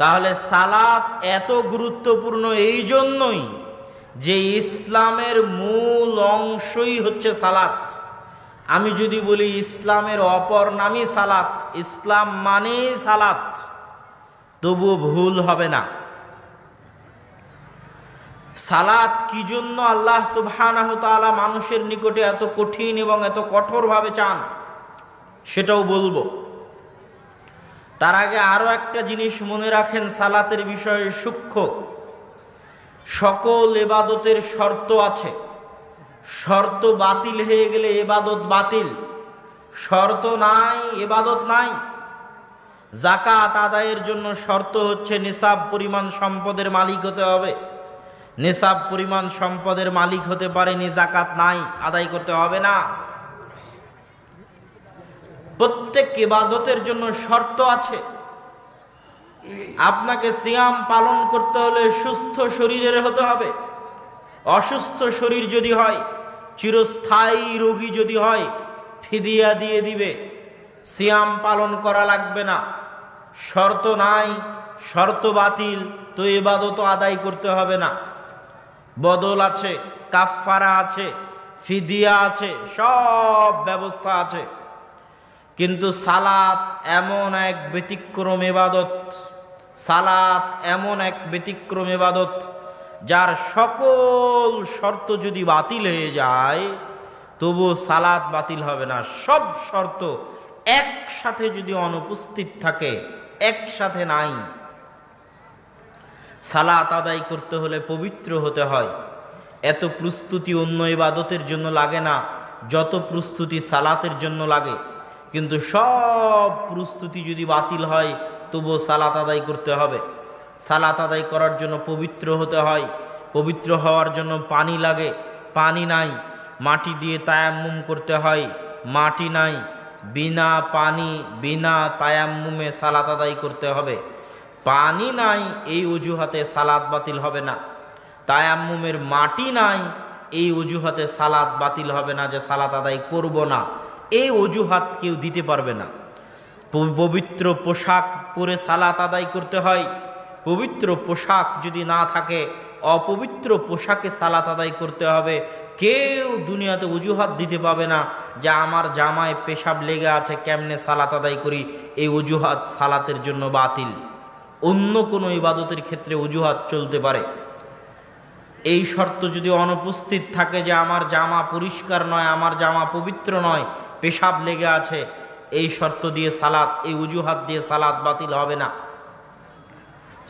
তাহলে সালাত এত গুরুত্বপূর্ণ এই জন্যই যে ইসলামের মূল অংশই হচ্ছে সালাত। আমি যদি বলি ইসলামের অপর নামই সালাত, ইসলাম মানেই সালাত, তবুও ভুল হবে না। সালাত কি জন্য আল্লাহ সুবহানাহু ওয়া তাআলা মানুষের নিকটে এত কঠিন এবং এত কঠোরভাবে চান সেটাও বলবো। তার আগে আরো একটা জিনিস মনে রাখেন, সালাতের বিষয়ে সূক্ষ্ম। সকল ইবাদতের শর্ত আছে, শর্ত বাতিল হয়ে গেলে ইবাদত বাতিল, শর্ত নাই ইবাদত নাই। যাকাত আদায়ের জন্য শর্ত হচ্ছে নিসাব পরিমাণ সম্পদের মালিক হতে হবে। নিসাব পরিমাণ সম্পদের মালিক হতে পারেনি, যাকাত নাই, আদায় করতে হবে না। প্রত্যেক ইবাদতের জন্য শর্ত আছে। আপনাকে সিয়াম পালন করতে হলে সুস্থ শরীরের হতে হবে। অসুস্থ শরীর যদি হয়, চিরস্থায়ী রোগী যদি হয়, ফিদিয়া দিয়ে দিবে, সিয়াম পালন করা লাগবে না। শর্ত নাই, শর্ত বাতিল, তো ইবাদত আদায় করতে হবে না। বদল আছে, কাফফারা আছে, ফিদিয়া আছে, সব ব্যবস্থা আছে। কিন্তু সালাত এমন এক ব্যতিক্রম ইবাদত, সালাত এমন এক ব্যতিক্রম ইবাদত যার সকল শর্ত যদি বাতিল হয়ে যায় তবু সালাত বাতিল হবে না। সব শর্ত একসাথে যদি অনুপস্থিত থাকে, একসাথে নাই। সালাত আদায় করতে হলে পবিত্র হতে হয়। এত প্রস্তুতি অন্য ইবাদতের জন্য লাগে না যত প্রস্তুতি সালাতের জন্য লাগে। কিন্তু সব প্রস্তুতি যদি বাতিল হয় তবুও সালাত আদায় করতে হবে। সালাত আদায় করার জন্য পবিত্র হতে হয়। পবিত্র হওয়ার জন্য পানি লাগে, পানি নাই। মাটি দিয়ে তায়াম্মুম করতে হয়, মাটি নাই। বিনা পানি বিনা তায়াম্মুমে সালাত আদায় করতে হবে। পানি নাই এই অজুহাতে সালাত বাতিল হবে না। তায়াম্মুমের মাটি নাই এই অজুহাতে সালাত বাতিল হবে না, যে সালাত আদায় করব না, এই অজুহাত কেউ দিতে পারবে না। পবিত্র পোশাক পরে সালাত আদায় করতে হয়। পবিত্র পোশাক যদি না থাকে, অপবিত্র পোশাকে সালাত আদায় করতে হবে। কেউ দুনিয়াতে অজুহাত দিতে পাবে না যে আমার জামায় পেশাব লেগে আছে, কেমনে সালাত আদায় করি, এই অজুহাত সালাতের জন্য বাতিল। অন্য কোনো ইবাদতের ক্ষেত্রে অজুহাত চলতে পারে। এই শর্ত যদি অনুপস্থিত থাকে যে আমার জামা পরিষ্কার নয়, আমার জামা পবিত্র নয়, পেশাব লেগে আছে, এই শর্ত দিয়ে সালাত, এই অজুহাত দিয়ে সালাত বাতিল হবে না।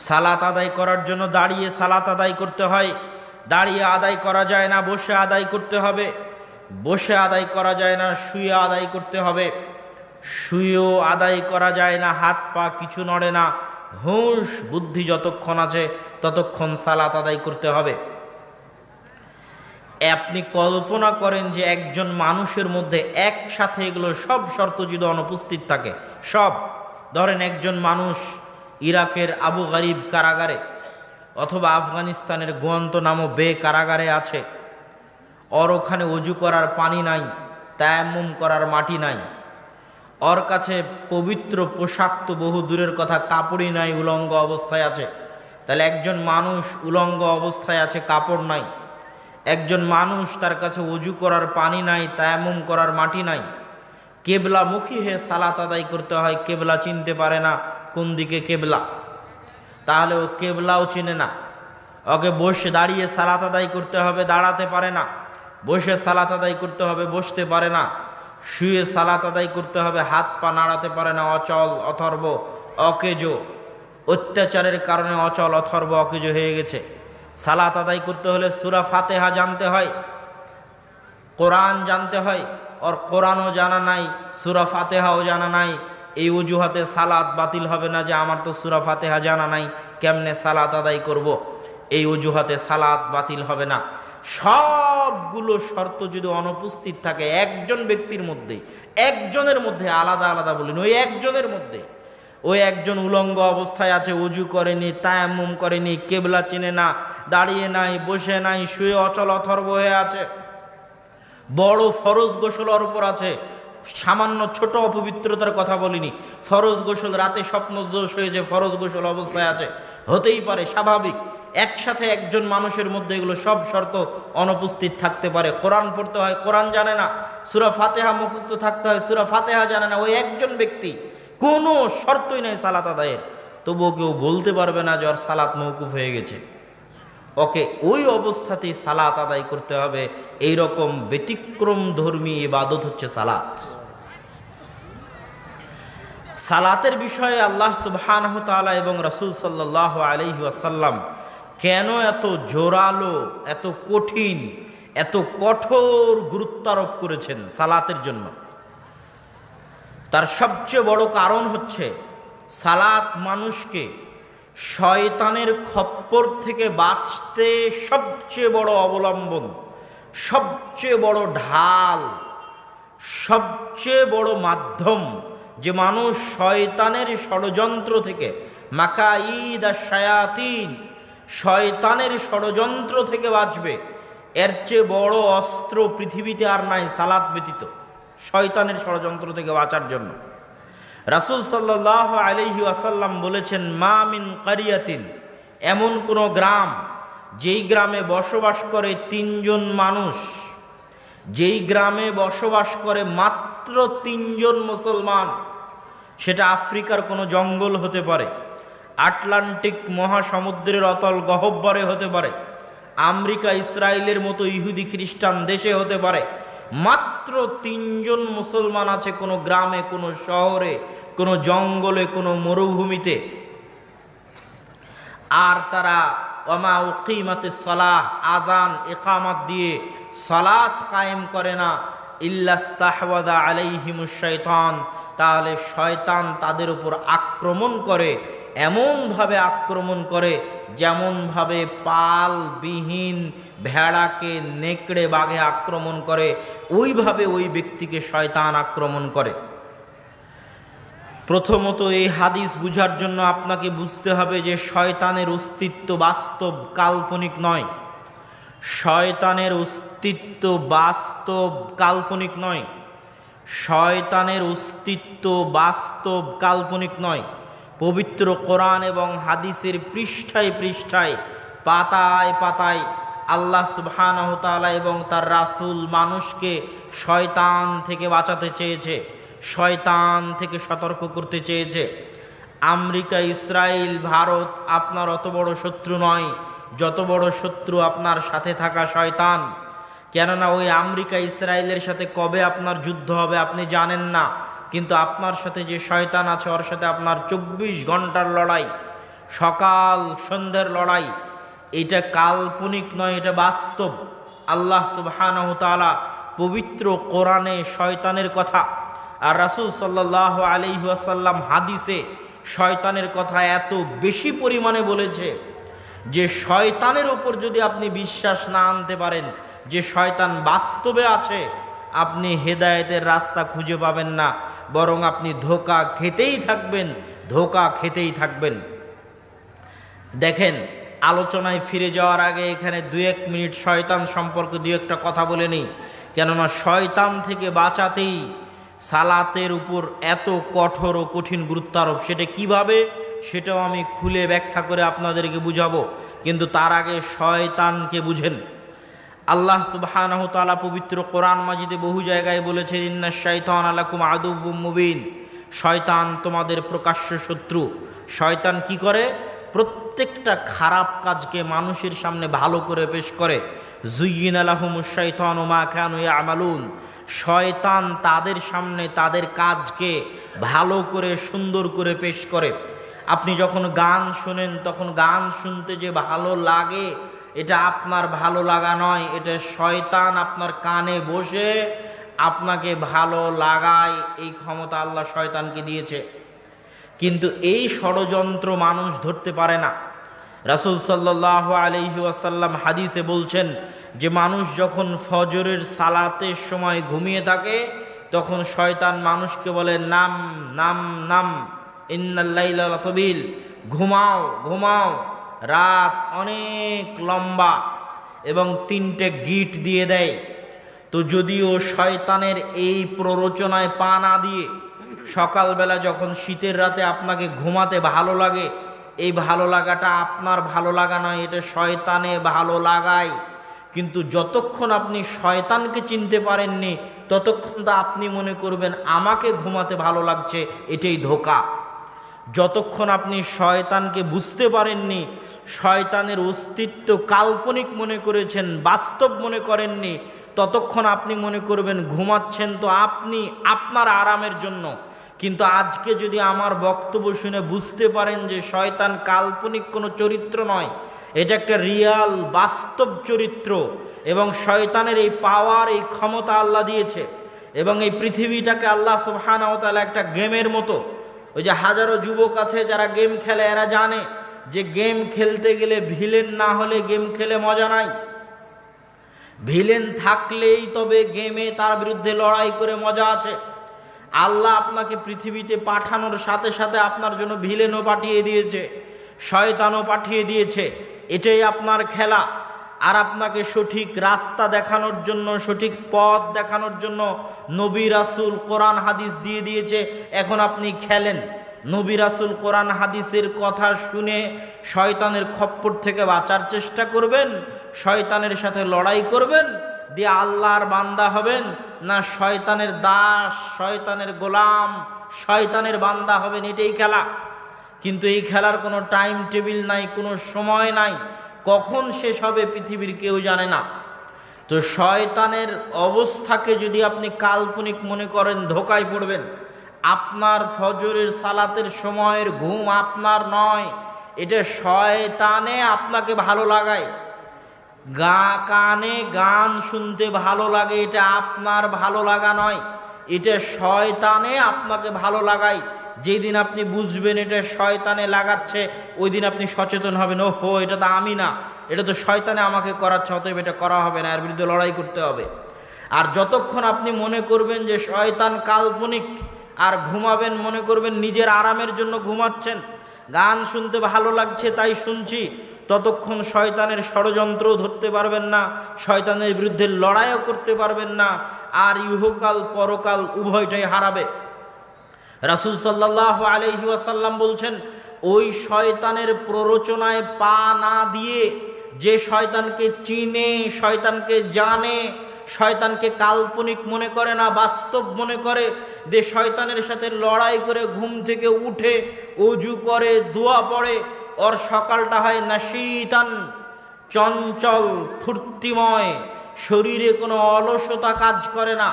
সালাত আদায় করার জন্য দাঁড়িয়ে সালাত আদায় করতে হয়। দাঁড়িয়ে আদায় করা যায় না, বসে আদায় করতে হবে। বসে আদায় করা যায় না, শুয়ে আদায় করতে হবে। শুয়েও আদায় করা যায় না, হাত পা কিছু নড়ে না। হুঁশ বুদ্ধি যতক্ষণ আছে ততক্ষণ সালাত আদায় করতে হবে। আপনি কল্পনা করেন যে একজন মানুষের মধ্যে একসাথে এগুলো সব শর্ত যদি অনুপস্থিত থাকে, সব, ধরেন একজন মানুষ ইরাকের আবু গারিব কারাগারে অথবা আফগানিস্তানের গুয়ান্তানামো বে কারাগারে আছে। ওর ওখানে অজু করার পানি নাই, তায়াম্মুম করার মাটি নাই। ওর কাছে পবিত্র পোশাক তো বহু দূরের কথা, কাপড়ই নাই, উলঙ্গ অবস্থায় আছে। তাহলে একজন মানুষ উলঙ্গ অবস্থায় আছে, কাপড় নাই। একজন মানুষ, তার কাছে অজু করার পানি নাই, তায়াম্মুম করার মাটি নাই। কেবলামুখী হয়ে সালাত আদায় করতে হয়। কেবলা চিনতে পারে না কোন দিকে কেবলা, তাহলে ও কেবলাও চিনে না। ওকে বসে দাঁড়িয়ে সালাত আদায় করতে হবে, দাঁড়াতে পারে না। বসে সালাত আদায় করতে হবে, বসতে পারে না। শুয়ে সালাত আদায় করতে হবে, হাত পা নাড়াতে পারে না, অচল অথর্ব অকেজো। অত্যাচারের কারণে অচল অথর্ব অকেজো হয়ে গেছে। সালাত আদায় করতে হলে সূরা ফাতিহা জানতে হয়, কোরআন জানতে হয়। ওর কোরআনও জানা নাই, সূরা ফাতিহাও জানা নাই। এই অজুহাতে সালাত বাতিল হবে না যে আমার তো সূরা ফাতিহা জানা নাই, কেমনে সালাত আদায় করব, এই অজুহাতে সালাত বাতিল হবে না। সবগুলো শর্ত যদি অনুপস্থিত থাকে একজন ব্যক্তির মধ্যে, একজনের মধ্যে, আলাদা আলাদা বলিনি, ওই একজনের মধ্যে, ওই একজন উলঙ্গ অবস্থায় আছে, অজু করেনি, তায়াম্মুম করেনি, কেবলা চিনে না, দাঁড়িয়ে নাই, বসে নাই, শুয়ে অচল অথর্ব হয়ে আছে, বড় ফরজ গোসল ওর উপর আছে, সামান্য ছোট অপবিত্রতার কথা বলিনি। ফরজ গোসল, রাতে স্বপ্নদোষ হয়েছে, ফরজ গোসল অবস্থায় আছে, হতেই পারে, স্বাভাবিক। একসাথে একজন মানুষের মধ্যে এগুলো সব শর্ত অনুপস্থিত থাকতে পারে। কোরআন পড়তে হয়, কোরআন জানে না। সূরা ফাতিহা মুখস্থ থাকতে হয়, সূরা ফাতিহা জানে না। ওই একজন ব্যক্তি, কোনো শর্তই নেই সালাত আদায়ের, তবুও কেউ বলতে পারবে না যে ওর সালাত মওকুফ হয়ে গেছে। ওকে ওই অবস্থাতেই সালাত আদায় করতে হবে। এই রকম ব্যতিক্রম ধর্মী ইবাদত হচ্ছে সালাত। সালাতের বিষয়ে আল্লাহ সুবহানাহু ওয়া তাআলা এবং রাসূল সাল্লাল্লাহু আলাইহি ওয়াসাল্লাম কেন এত জোরালো, এত কঠিন, এত কঠোর গুরুত্ব আরোপ করেছেন সালাতের জন্য? তার সবচেয়ে বড় কারণ হচ্ছে সালাত মানুষকে শয়তানের খপ্পর থেকে বাঁচতে সবচেয়ে বড় অবলম্বন, সবচেয়ে বড় ঢাল, সবচেয়ে বড় মাধ্যম, যে মানুষ শয়তানের ষড়যন্ত্র থেকে, মাকাইদ আশ-শায়াতিন, শয়তানের ষড়যন্ত্র থেকে বাঁচবে। এর চেয়ে বড় অস্ত্র পৃথিবীতে আর নাই সালাত ব্যতীত, শয়তানের ষড়যন্ত্র থেকে বাঁচার জন্য। রাসূল সাল্লাল্লাহু আলাইহি ওয়াসাল্লাম বলেছেন, মা মিন কারিয়াতিন, এমন কোন গ্রাম যেই গ্রামে বসবাস করে 3 জন মানুষ, যেই গ্রামে বসবাস করে মাত্র 3 জন মুসলমান, সেটা আফ্রিকার কোনো জঙ্গল হতে পারে, আটলান্টিক মহাসমুদ্রের অতল গহ্বরে হতে পারে, আমেরিকা ইসরায়েলের মতো ইহুদি খ্রিস্টান দেশে হতে পারে, মাত্র 3 জন মুসলমান আছে কোনো গ্রামে, কোনো শহরে, কোনো জঙ্গলে, কোনো মরুভূমিতে। আর তারা ওমা উকিমাতিস সালাহ, আজান ইকামত দিয়ে সালাত কায়েম করে না, ইল্লাস্তাহওয়াদা আলাইহিমুশ শাইতান, তাহলে শয়তান তাদের উপর আক্রমণ করে, এমনভাবে আক্রমণ করে যেমনভাবে পালবিহীন ভেড়াকে নেকড়ে বাঘে আক্রমণ করে, ওইভাবে ওই ব্যক্তিকে শয়তান আক্রমণ করে। প্রথমত এই হাদিস বুঝার জন্য আপনাকে বুঝতে হবে যে শয়তানের অস্তিত্ব বাস্তব, কাল্পনিক নয়। শয়তানের অস্তিত্ব বাস্তব, কাল্পনিক নয়। শয়তানের অস্তিত্ব বাস্তব, কাল্পনিক নয়। পবিত্র কোরআন এবং হাদিসের পৃষ্ঠায় পৃষ্ঠায়, পাতায় পাতায় আল্লাহ সুবহানাহু ওয়া তাআলা এবং তার রাসূল মানুষকে শয়তান থেকে বাঁচাতে চেয়েছে, শয়তান থেকে সতর্ক করতে চেয়েছে। আমেরিকা, ইসরায়েল, ভারত আপনার অত বড় শত্রু নয় যত বড় শত্রু আপনার সাথে থাকা শয়তান। কেননা ওই আমেরিকা ইসরায়েলের সাথে কবে আপনার যুদ্ধ হবে আপনি জানেন না, কিন্তু আপনার সাথে যে শয়তান আছে ওর সাথে আপনার 24 ঘন্টার লড়াই, সকাল সন্ধ্যের লড়াই। এটা কাল্পনিক নয়, এটা বাস্তব। আল্লাহ সুবহানাহু ওয়া তাআলা পবিত্র কোরআনে শয়তানের কথা, আর রাসূল সাল্লাল্লাহু আলাইহি ওয়াসাল্লাম হাদিসে শয়তানের কথা এত বেশি পরিমাণে বলেছে যে শয়তানের উপর যদি আপনি বিশ্বাস না আনতে পারেন যে শয়তান বাস্তবে আছে, আপনি হেদায়েতের রাস্তা খুঁজে পাবেন না, বরং আপনি ধোঁকা খেতেই থাকবেন, ধোঁকা খেতেই থাকবেন। দেখেন, আলোচনায় ফিরে যাওয়ার আগে এখানে 2-1 মিনিট শয়তান সম্পর্কে 2-একটা কথা বলে নিই। কেননা শয়তান থেকে বাঁচাতেই সালাতের উপর এত কঠোর ও কঠিন গুরুত্ব আরোপ। সেটা কিভাবে, সেটাও আমি খুলে ব্যাখ্যা করে আপনাদেরকে বুঝাবো, কিন্তু তার আগে শয়তানকে বুঝেন। আল্লাহ সুবহানাহু ওয়া তাআলা পবিত্র কোরআন মাজিদে বহু জায়গায় বলেছেন, ইন্নাশ শাইতানা লাকুম আদুউম মুবিন, শয়তান তোমাদের প্রকাশ্য শত্রু। শয়তান কি করে? প্রত্যেকটা খারাপ কাজকে মানুষের সামনে ভালো করে পেশ করে। যুয়্যিনা লাহুমুশ শাইতানু মা কানু ইয়ামালুন, শয়তান তাদের সামনে তাদের কাজকে ভালো করে সুন্দর করে পেশ করে। আপনি যখন গান শোনেন তখন গান শুনতে যে ভালো লাগে, এটা আপনার ভালো লাগা নয়, এটা শয়তান আপনার কানে বসে আপনাকে ভালো লাগায়, এই ক্ষমতা আল্লাহ শয়তানকে দিয়েছে। কিন্তু এই ষড়যন্ত্র মানুষ ধরতে পারে না। রাসূল সাল্লাল্লাহু আলাইহি ওয়াসাল্লাম হাদিসে বলছেন যে মানুষ যখন ফজরের সালাতের সময় ঘুমিয়ে থাকে তখন শয়তান মানুষকে বলে, নাম নাম নাম, ইন্নাল লাইলা লাতাবিল, ঘুমাও ঘুমাও, রাত অনেক লম্বা, এবং 3টে গিট দিয়ে দেয়। তো যদিও শয়তানের এই প্ররোচনায় পা না দিয়ে সকালবেলা যখন শীতের রাতে আপনাকে ঘুমাতে ভালো লাগে, এই ভালো লাগাটা আপনার ভালো লাগা নয়, এটা শয়তানে ভালো লাগায়। কিন্তু যতক্ষণ আপনি শয়তানকে চিনতে পারেননি ততক্ষণ তো আপনি মনে করবেন আমাকে ঘুমাতে ভালো লাগছে, এটাই ধোঁকা। যতক্ষণ আপনি শয়তানকে বুঝতে পারেননি, শয়তানের অস্তিত্ব কাল্পনিক মনে করেছেন, বাস্তব মনে করেননি, ততক্ষণ আপনি মনে করবেন ঘুমাচ্ছেন তো আপনি আপনার আরামের জন্য। কিন্তু আজকে যদি আমার বক্তব্য শুনে বুঝতে পারেন যে শয়তান কাল্পনিক কোনো চরিত্র নয়, এটা একটা রিয়াল বাস্তব চরিত্র, এবং শয়তানের এই পাওয়ার, এই ক্ষমতা আল্লাহ দিয়েছে, এবং এই পৃথিবীটাকে আল্লাহ সুবহানাহু ওয়া তাআলা একটা গেমের মতো, ওই যে হাজারো যুবক আছে যারা গেম খেলে, এরা জানে যে গেম খেলতে গেলে ভিলেন না হলে গেম খেলে মজা নাই। ভিলেন থাকলেই তবে গেমে তার বিরুদ্ধে লড়াই করে মজা আছে। আল্লাহ আপনাকে পৃথিবীতে পাঠানোর সাথে সাথে আপনার জন্য ভিলেনও পাঠিয়ে দিয়েছে, শয়তানও পাঠিয়ে দিয়েছে। এটাই আপনার খেলা। আর আপনাকে সঠিক রাস্তা দেখানোর জন্য, সঠিক পথ দেখানোর জন্য নবী রাসূল কোরআন হাদিস দিয়ে দিয়েছে। এখন আপনি খেলেন, নবী রাসূল কোরআন হাদিসের কথা শুনে শয়তানের খপ্পর থেকে বাঁচার চেষ্টা করবেন, শয়তানের সাথে লড়াই করবেন, দিয়ে আল্লাহর বান্দা হবেন, না শয়তানের দাস, শয়তানের গোলাম, শয়তানের বান্দা হবেন, এটাই খেলা। কিন্তু এই খেলার কোনো টাইম টেবিল নাই, কোনো সময় নাই, কখন শেষ হবে পৃথিবীর কেউ জানে না। তো শয়তানের অবস্থাকে যদি আপনি কাল্পনিক মনে করেন, ধোঁকায় পড়বেন। আপনার ফজরের সালাতের সময়ের ঘুম আপনার নয়, এটা শয়তানে আপনাকে ভালো লাগায়। কানে গান শুনতে ভালো লাগে, এটা আপনার ভালো লাগা নয়, এটা শয়তানে আপনাকে ভালো লাগায়। যেই দিন আপনি বুঝবেন এটা শয়তানে লাগাচ্ছে, ওই দিন আপনি সচেতন হবেন, ওহো এটা তো আমি না, এটা তো শয়তানে আমাকে করাচ্ছে, অতএব এটা করা হবে না, এর বিরুদ্ধে লড়াই করতে হবে। আর যতক্ষণ আপনি মনে করবেন যে শয়তান কাল্পনিক, আর ঘুমাবেন মনে করবেন নিজের আরামের জন্য ঘুমাচ্ছেন, গান শুনতে ভালো লাগছে তাই শুনছি, ততক্ষণ শয়তানের ষড়যন্ত্রও ধরতে পারবেন না, শয়তানের বিরুদ্ধে লড়াইও করতে পারবেন না, আর ইহকাল পরকাল উভয়টাই হারাবে। রাসূল সাল্লাল্লাহু আলাইহি ওয়াসাল্লাম বলছেন, ওই শয়তানের প্ররোচনায় পা না দিয়ে, যে শয়তানকে চিনে, শয়তানকে জানে, শয়তানকে কাল্পনিক মনে করে না, বাস্তব মনে করে, যে শয়তানের সাথে লড়াই করে ঘুম থেকে উঠে ওযু করে দোয়া পড়ে, ওর সকালটা হয় নাশীতান, চঞ্চল, ফুর্তিময়, শরীরে কোনো অলসতা কাজ করে না।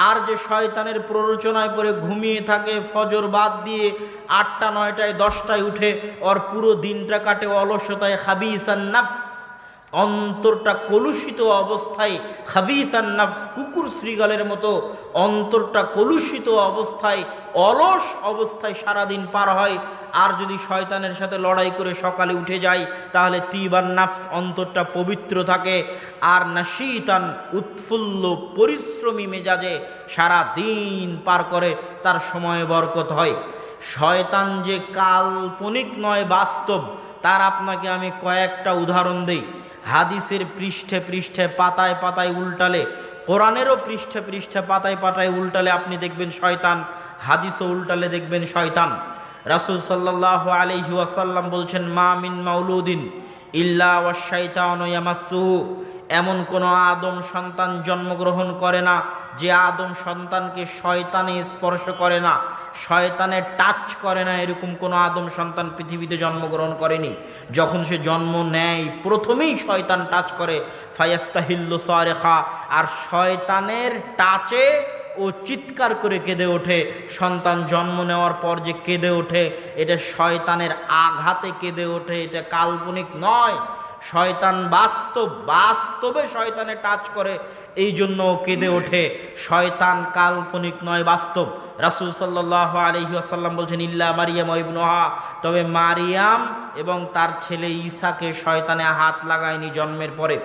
আর যে শয়তানের প্ররোচনায় পড়ে ঘুমিয়ে থাকে, ফজর বাদ দিয়ে 8টা 9টায় 10টায় উঠে, ওর পুরো দিনটা কাটে অলসতায়, খাবিসান নাফস, অন্তরটা কলুষিত অবস্থায়, খাবিসান নাফস, কুকুর শ্রীগালের মতো অন্তরটা কলুষিত অবস্থায়, অলস অবস্থায় সারাদিন পার হয়। আর যদি শয়তানের সাথে লড়াই করে সকালে উঠে যায়, তাহলে তিবান নাফস, অন্তরটা পবিত্র থাকে। আর নাশীতান, উৎফুল্ল পরিশ্রমী মেজাজে সারা দিন পার করে, তার সময়ে বরকত হয়। শয়তান যে কাল্পনিক নয়, বাস্তব, তার আপনাকে আমি কয়েকটা উদাহরণ দেই। হাদিসের পৃষ্ঠে পৃষ্ঠে, পাতায় পাতায় উল্টালে, কোরআনেরও পৃষ্ঠে পৃষ্ঠে, পাতায় পাতায় উল্টালে আপনি দেখবেন শয়তান, হাদিসও উল্টালে দেখবেন শয়তান। রাসূল সাল্লাল্লাহু আলাইহি ওয়াসাল্লাম বলছেন, মা মিন মাউলুদিন ইল্লা ওয়াশ শাইতানু ইয়ামাসসুহু, এমন কোনো আদম সন্তান জন্মগ্রহণ করে না যে আদম সন্তানকে শয়তানে স্পর্শ করে না, শয়তানে টাচ করে না, এরকম কোনো আদম সন্তান পৃথিবীতে জন্মগ্রহণ করেনি। যখন সে জন্ম নেয় প্রথমেই শয়তান টাচ করে, ফায়াস্তাহিল্লু সারিখা, আর শয়তানের টাচে ও চিৎকার করে কেঁদে ওঠে। সন্তান জন্ম নেওয়ার পর যে কেঁদে ওঠে, এটা শয়তানের আঘাতে কেঁদে ওঠে, এটা কাল্পনিক নয়। শয়তান বাস্তব, বাস্তবে শয়তানে টাচ করে, এই জন্য কেঁদে ওঠে। শয়তান কাল্পনিক নয়, বাস্তব। রাসূল সাল্লাল্লাহু আলাইহি ওয়াসাল্লাম বলছেন, ইল্লা মারিয়াম ওয়া ইবনুহা, তবে মারিয়াম এবং তার ছেলে ঈসাকে শয়তানে হাত লাগায়নি জন্মের পরে।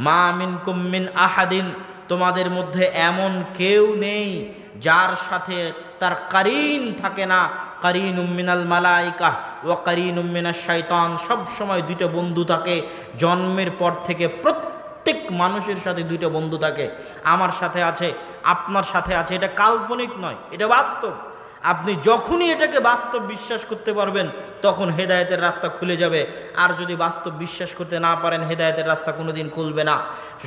মা মিনকুম মিন আহাদিন, তোমাদের মধ্যে এমন কেউ নেই যার সাথে তার কারিন থাকে না, কারিনুম মিনাল মালাইকা ওয়া কারিনুম মিনাশ শাইতান, সব সময় দুইটা বন্ধু থাকে। জন্মের পর থেকে প্রত্যেক মানুষের সাথে দুইটা বন্ধু থাকে। আমার সাথে আছে, আপনার সাথে আছে। এটা কাল্পনিক নয়, এটা বাস্তব। আপনি যখনই এটাকে বাস্তব বিশ্বাস করতে পারবেন তখন হেদায়েতের রাস্তা খুলে যাবে। আর যদি বাস্তব বিশ্বাস করতে না পারেন, হেদায়েতের রাস্তা কোনোদিন খুলবে না।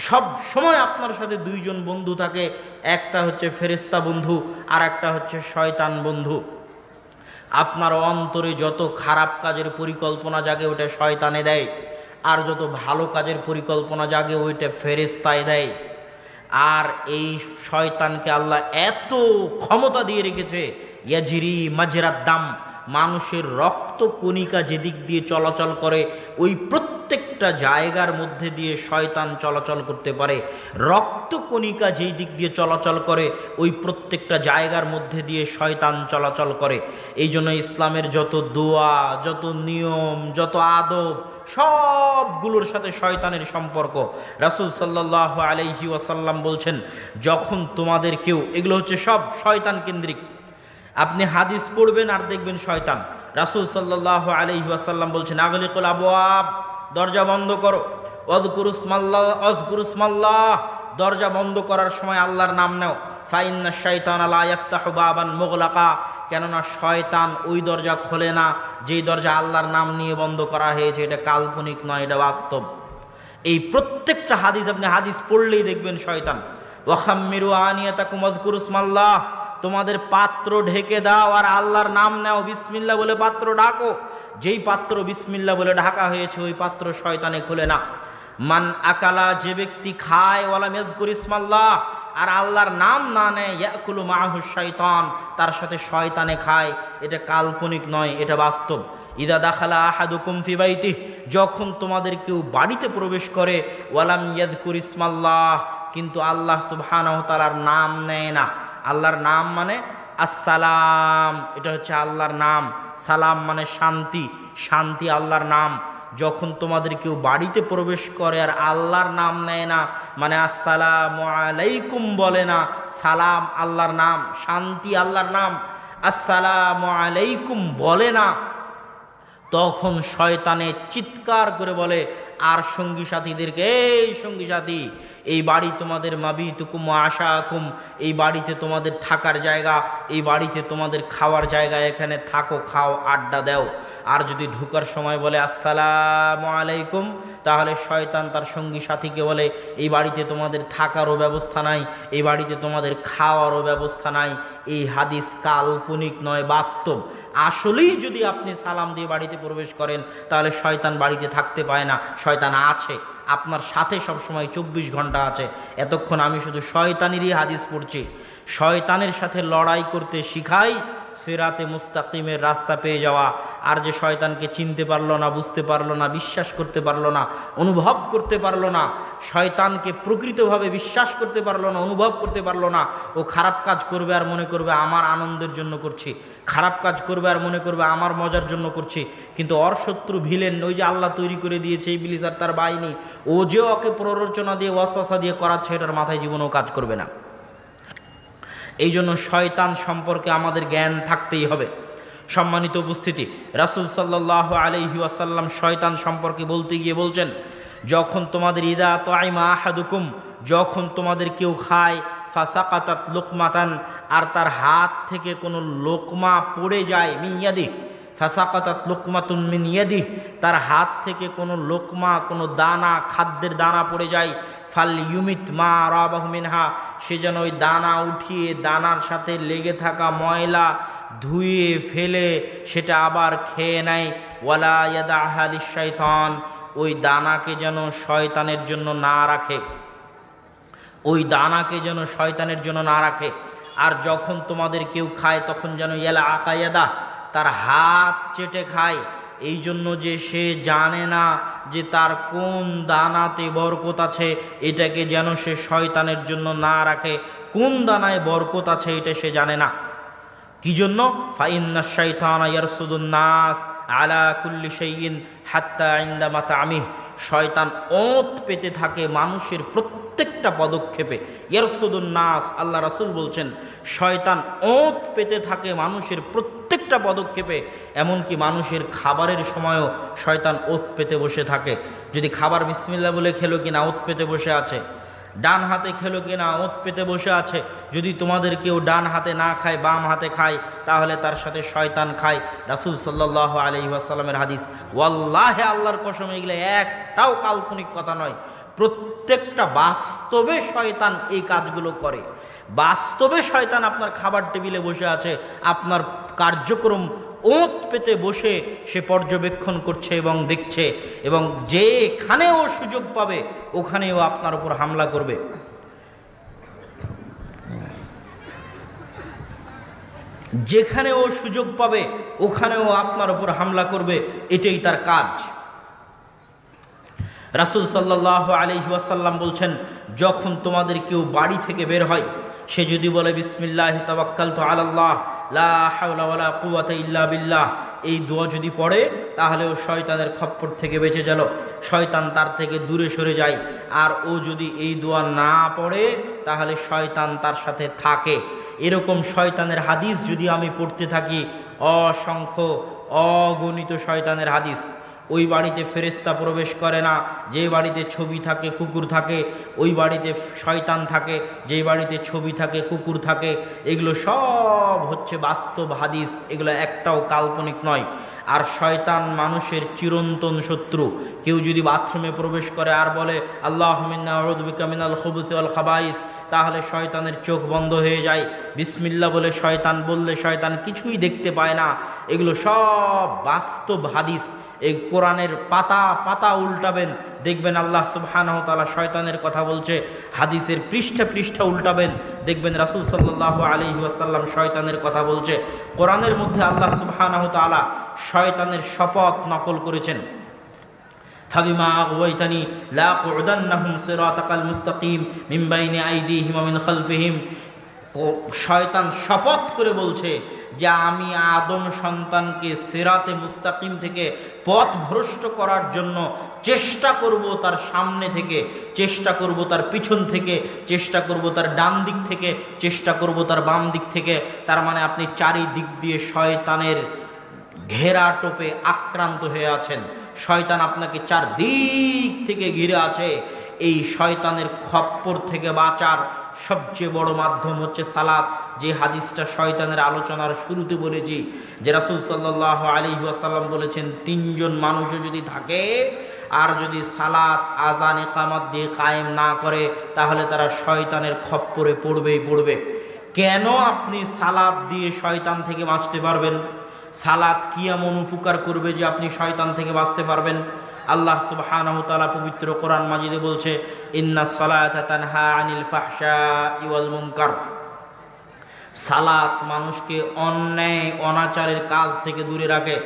সব সময় আপনার সাথে দুইজন বন্ধু থাকে, একটা হচ্ছে ফেরেশতা বন্ধু আর একটা হচ্ছে শয়তান বন্ধু। আপনার অন্তরে যত খারাপ কাজের পরিকল্পনা জাগে ওটা শয়তানে দেয়, আর যত ভালো কাজের পরিকল্পনা জাগে ওইটা ফেরেশতায় দেয়। আর এই শয়তানকে আল্লাহ এত ক্ষমতা দিয়ে রেখেছে, ইয়াজিরি মাজরাদ দাম, মানুষের রক্ত কণিকা যেদিক দিয়ে চলাচল করে ওই প্রত্যেকটা জায়গার মধ্যে দিয়ে শয়তান চলাচল করতে পারে। রক্ত কণিকা যেই দিক দিয়ে চলাচল করে ওই প্রত্যেকটা জায়গার মধ্যে দিয়ে শয়তান চলাচল করে। এই জন্য ইসলামের যত দোয়া, যত নিয়ম, যত আদব, সবগুলোর সাথে শয়তানের সম্পর্ক। রাসূল সাল্লাল্লাহু আলাইহি ওয়াসাল্লাম বলছেন, যখন তোমাদের কেউ, এগুলো হচ্ছে সব শয়তান কেন্দ্রিক। আপনি হাদিস পড়বেন আর দেখবেন শয়তান। রাসূল সাল্লাল্লাহু আলাইহি ওয়াসাল্লাম বলছেন, আগলিকুল আবওয়াব, দরজা বন্ধ করো। ওয়াজকুরুসমাল্লাহ, দরজা বন্ধ করার সময় আল্লাহর নাম নাও। ফাইন্না শাইতানা লা ইফতাহু বাবান মুগলাকা, কেননা শয়তান ওই দরজা খোলে না যেই দরজা আল্লাহর নাম নিয়ে বন্ধ করা হয়েছে। এটা কাল্পনিক নয়, এটা বাস্তব। এই প্রত্যেকটা হাদিস আপনি হাদিস পড়লেই দেখবেন শয়তান। ওয়াখাম্মিরু আনিয়াতাকুম ওয়াজকুরুসমাল্লাহ, তোমাদের পাত্র ঢেকে দাও আর আল্লাহর নাম নাও, বিসমিল্লাহ বলে পাত্র ঢাকো। যেই পাত্র বিসমিল্লাহ বলে ঢাকা হয়েছে ওই পাত্র শয়তানে খুলে না। মান আকালা, যে ব্যক্তি খায়, ওয়ালাম ইয়াযকুর ইসমাল্লাহ, আর আল্লাহর নাম না নেয়, ইয়াকুলু মাআহু শাইতান, তার সাথে শয়তানে খায়। এটা কাল্পনিক নয়, এটা বাস্তব। ইদা দাখালা আহাদুকুম ফি বাইতিহি, যখন তোমাদের কেউ বাড়িতে প্রবেশ করে, ওয়ালাম ইয়াযকুর ইসমাল্লাহ, কিন্তু আল্লাহ সুবহানাহু ওয়া তাআলার নাম নেয় না। আল্লাহর নাম মানে আসসালাম, এটা হচ্ছে আল্লাহর নাম। সালাম মানে শান্তি, শান্তি আল্লাহর নাম। যখন তোমাদের কেউ বাড়িতে প্রবেশ করে আর আল্লাহর নাম নেয় না, মানে আসসালামু আলাইকুম বলে না, সালাম আল্লাহর নাম, শান্তি আল্লাহর নাম, আসসালামু আলাইকুম বলে না, তখন শয়তানে চিৎকার করে বলে আর সঙ্গী সাথীদেরকে, এই সঙ্গী সাথী, এই বাড়ি তোমাদের মাবিতুকুম ওয়া আশাকুম, এই বাড়িতে তোমাদের থাকার জায়গা, এই বাড়িতে তোমাদের খাওয়ার জায়গা, এখানে থাকো, খাও, আড্ডা দাও। আর যদি ঢুকার সময় বলে আসসালামু আলাইকুম, তাহলে শয়তান তার সঙ্গী সাথীকে বলে এই বাড়িতে তোমাদের থাকারও ব্যবস্থা নাই, এই বাড়িতে তোমাদের খাওয়ারও ব্যবস্থা নাই। এই হাদিস কাল্পনিক নয়, বাস্তব। আসলেই যদি আপনি সালাম দিয়ে বাড়িতে প্রবেশ করেন তাহলে শয়তান বাড়িতে থাকতে পায় না, শয়তান আছে আপনার সাথে সব সময় 24 ঘন্টা আছে। এতক্ষণ আমি শুধু শয়তানেরই হাদিস পড়ছি। শয়তানের সাথে লড়াই করতে শিখাই সিরাতে মুস্তাকিমের রাস্তা পেয়ে যাওয়া। আর যে শয়তানকে চিনতে পারলো না, বুঝতে পারলো না, বিশ্বাস করতে পারলো না, অনুভব করতে পারলো না, শয়তানকে প্রকৃতভাবে বিশ্বাস করতে পারলো না, অনুভব করতে পারলো না, ও খারাপ কাজ করবে আর মনে করবে আমার আনন্দের জন্য করছি, খারাপ কাজ করবে আর মনে করবে আমার মজার জন্য করছি। কিন্তু ওর শত্রু ভিলেন, ওই যে আল্লাহ তৈরি করে দিয়েছে ইবলিস আর তার বাহিনী, ও যে ওকে প্ররোচনা দিয়ে ওয়াসওয়াসা দিয়ে করাচ্ছে, এটার মাথায় জীবনেও কাজ করবে না। এই জন্য শয়তান সম্পর্কে আমাদের জ্ঞান থাকতেই হবে। সম্মানিত উপস্থিতি, রাসূল সাল্লাল্লাহু আলাইহি ওয়াসাল্লাম শয়তান সম্পর্কে বলতে গিয়ে বলছেন, যখন তোমাদের ইদা তাইমা আহাদুকুম, যখন তোমাদের কেউ খায়, ফাসাকাতাত লুকমাতান, আর তার হাত থেকে কোনো লোকমা পড়ে যায়, মিয়াদি, ফাসাকাতাত লুকমাতুন মিন ইয়াদি, তার হাত থেকে কোনো লোকমা, কোনো দানা, খাদ্যের দানা পড়ে যায়, ফাল ইউমিত মা রাবাহু মিনহা, সে যেন ওই দানা উঠিয়ে দানার সাথে লেগে থাকা ময়লা ধুয়ে ফেলে সেটা আবার খেয়ে নেয়। ওয়ালা ইয়াদাহা লিশ-শাইতান, ওই দানাকে যেন শয়তানের জন্য না রাখে, ওই দানাকে যেন শয়তানের জন্য না রাখে। আর যখন তোমাদের কেউ খায় তখন যেন ইয়ালা আকায়াদা, তার হাত চেটে খায়। এই জন্য যে সে জানে না যে তার কোন দানাতে বরকত আছে, এটাকে যেন সে শয়তানের জন্য না রাখে। কোন দানায় বরকত আছে এটা সে জানে না। কি জন্য? ফাইন্না শাইতানা ইয়ারসুদুন নাস আলা কুল্লি শাইইন হাত্তা ইনদা মাতামিহ, শয়তান ওঁত পেতে থাকে মানুষের প্রত্যেকটা পদক্ষেপে। ইয়ারসুদুন নাস, আল্লাহ রাসূল বলছেন শয়তান ওঁত পেতে থাকে মানুষের প্রত্যেক প্রত্যেকটা পদক্ষেপে, এমনকি মানুষের খাবারের সময়ও শয়তান ওত পেতে বসে থাকে। যদি খাবার বিসমিল্লাহ বলে খেলো কিনা, ওত পেতে বসে আছে। ডান হাতে খেলো কিনা, ওত পেতে বসে আছে। যদি তোমাদের কেউ ডান হাতে না খায়, বাম হাতে খায়, তাহলে তার সাথে শয়তান খায়। রাসূল সাল্লাল্লাহু আলাইহি ওয়াসাল্লামের হাদিস। ওয়াল্লাহি, আল্লাহর কসম, এগুলো একটাও কাল্পনিক কথা নয়। প্রত্যেকটা বাস্তবে শয়তান এই কাজগুলো করে। বাস্তবে শয়তান আপনার খাবার টেবিলে বসে আছে, আপনার কার্যক্রম ওত পেতে বসে সে পর্যবেক্ষণ করছে এবং দেখছে, এবং যেখানেও সুযোগ পাবে ওখানেও আপনার উপর হামলা করবে। যেখানেও সুযোগ পাবে ওখানেও আপনার উপর হামলা করবে, এটাই তার কাজ। রাসূল সাল্লাল্লাহু আলাইহি ওয়াসাল্লাম বলছেন, যখন তোমাদের কেউ বাড়ি থেকে বের হয়, সে যদি বলে বিসমিল্লাহি তাওয়াক্কালতু আলাল্লাহ লা হাওলা ওয়ালা কুওয়াতা ইল্লা বিল্লাহ, এই দোয়া যদি পড়ে, তাহলে ও শয়তানের খপ্পর থেকে বেঁচে গেল, শয়তান তার থেকে দূরে সরে যায়। আর ও যদি এই দোয়া না পড়ে, তাহলে শয়তান তার সাথে থাকে। এরকম শয়তানের হাদিস যদি আমি পড়তে থাকি, অসংখ্য অগণিত শয়তানের হাদিস। ওই বাড়িতে ফেরেশতা প্রবেশ করে না, যে বাড়িতে ছবি থাকে, কুকুর থাকে। ওই বাড়িতে শয়তান থাকে, যে বাড়িতে ছবি থাকে, কুকুর থাকে। এগুলো সব হচ্ছে বাস্তব হাদিস, এগুলো একটাও কাল্পনিক নয়। আর শয়তান মানুষের চিরন্তন শত্রু। কেউ যদি বাথরুমে প্রবেশ করে আর বলে আল্লাহুম্মা ইন্নী আউযু বিকা মিনাল খুবুসি ওয়াল খাবাইস, তাহলে শয়তানের চোখ বন্ধ হয়ে যায়। বিসমিল্লাহ বলে শয়তান বললে শয়তান কিছুই দেখতে পায় না। এগুলো সব বাস্তব হাদিস। এই কোরআনের পাতা পাতা উল্টাবেন, দেখবেন আল্লাহ সুবহানাহু ওয়া তাআলা শয়তানের কথা বলছে। হাদিসের পৃষ্ঠা পৃষ্ঠা উল্টাবেন, দেখবেন রাসূল সাল্লাল্লাহু আলাইহি ওয়াসাল্লাম শয়তানের কথা বলছে। কোরআনের মধ্যে আল্লাহ সুবহানাহু ওয়া তাআলা শয়তানের শপথ নকল করেছেন। ফাবিমা আগওয়াইতানি লা আকুদান্নাহুম সিরাতাকাল মুস্তাকিম মিন বাইনি আইদিহিম ওয়া মিন খালফিহিম। শয়তান শপথ করে বলছে যে আমি আদম সন্তানকে সিরাতে মুস্তাকিম থেকে পথ ভ্রষ্ট করার জন্য চেষ্টা করব তার সামনে থেকে, চেষ্টা করব তার পিছন থেকে, চেষ্টা করব তার ডান দিক থেকে, চেষ্টা করব তার বাম দিক থেকে। তার মানে আপনি চারিদিক দিয়ে শয়তানের ঘেরা টোপে আক্রান্ত হয়ে আছেন। শয়তান আপনাকে চারদিক থেকে ঘিরে আছে। এই শয়তানের খপ্পর থেকে বাঁচার সবচেয়ে বড় মাধ্যম হচ্ছে সালাত। যে হাদিসটা শয়তানের আলোচনার শুরুতে বলেছি, যে রাসূল সাল্লাল্লাহু আলাইহি ওয়াসাল্লাম বলেছেন, তিনজন মানুষও যদি থাকে আর যদি সালাত আযান ইকামত দিয়ে কায়েম না করে, তাহলে তারা শয়তানের খপ্পরে পড়বেই পড়বে। কেন আপনি সালাত দিয়ে শয়তান থেকে বাঁচতে পারবেন? সালাত কি এমন উপকার করবে যে আপনি শয়তান থেকে বাঁচতে পারবেন? আল্লাহ সুবহানাহু ওয়া তাআলা পবিত্র কোরআন মাজিদে বলছে, ইন্নাস সালাতা তানহা আনিল ফাহশাই ওয়াল মুনকার। সালাত মানুষকে অন্যায় অনাচারের কাজ থেকে দূরে রাখে।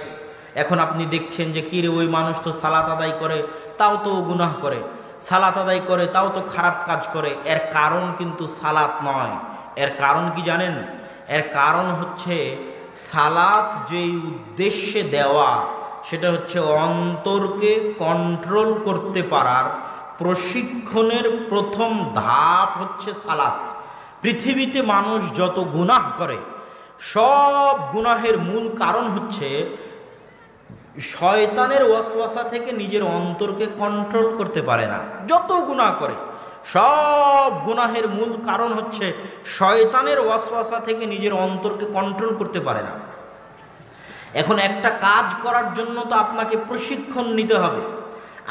এখন আপনি দেখছেন যে কিরে, ওই মানুষ তো সালাত আদায় করে তাও তো গুনাহ করে, সালাত আদায় করে তাও তো খারাপ কাজ করে। এর কারণ কিন্তু সালাত নয়। এর কারণ কি জানেন? এর কারণ হচ্ছে সালাত যেই উদ্দেশ্যে দেওয়া, সেটা হচ্ছে অন্তরকে কন্ট্রোল করতে পারার প্রশিক্ষণের প্রথম ধাপ হচ্ছে সালাত। পৃথিবীতে মানুষ যত গুনাহ করে, সব গুনাহের মূল কারণ হচ্ছে শয়তানের ওয়াসওয়াসা থেকে নিজের অন্তরকে কন্ট্রোল করতে পারে না। যত গুনাহ করে, সব গুনাহের মূল কারণ হচ্ছে শয়তানের ওয়াসওয়াসা থেকে নিজের অন্তরকে কন্ট্রোল করতে পারে না। এখন একটা কাজ করার জন্য তো আপনাকে প্রশিক্ষণ নিতে হবে।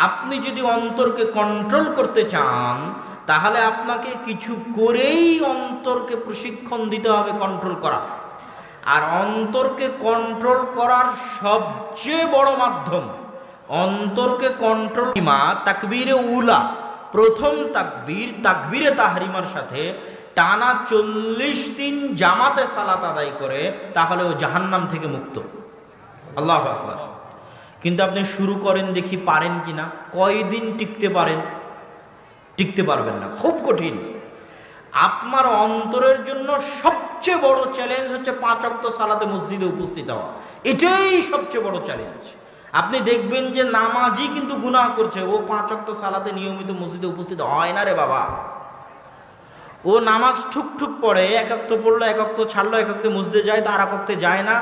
আপনি যদি অন্তরকে কন্ট্রোল করতে চান, তাহলে আপনাকে কিছু করেই অন্তরকে প্রশিক্ষণ দিতে হবে কন্ট্রোল করা। আর অন্তরকে কন্ট্রোল করার সবচেয়ে বড় মাধ্যম, অন্তরকে কন্ট্রোল তাকবীরে উলা, প্রথম তাকবীর, তাকবীরে তাহরিমার সাথে টানা 40 দিন জামাতে সালাত আদায় করে, তাহলে ও জাহান্নাম থেকে মুক্ত। আল্লাহু আকবার। কিন্তু আপনি শুরু করেন, দেখি পারেন কিনা। কয়দিন টিকতে পারেন? টিকতে পারবেন না, খুব কঠিন। আপনার অন্তরের জন্য সবচেয়ে বড় চ্যালেঞ্জ হচ্ছে 5 ওয়াক্ত সালাতে মসজিদে উপস্থিত হওয়া। এটাই সবচেয়ে বড় চ্যালেঞ্জ। আপনি দেখবেন যে নামাজি কিন্তু গুনাহ করছে, ও 5 ওয়াক্ত সালাতে নিয়মিত মসজিদে উপস্থিত হয় না রে বাবা। ও নামাজ ঠুকঠুক পড়ে, এক ওয়াক্ত পড়লো, এক ওয়াক্ত ছাড়লো, এক ওয়াক্তে মসজিদে যায়, তার এক ওয়াক্তে যায় না।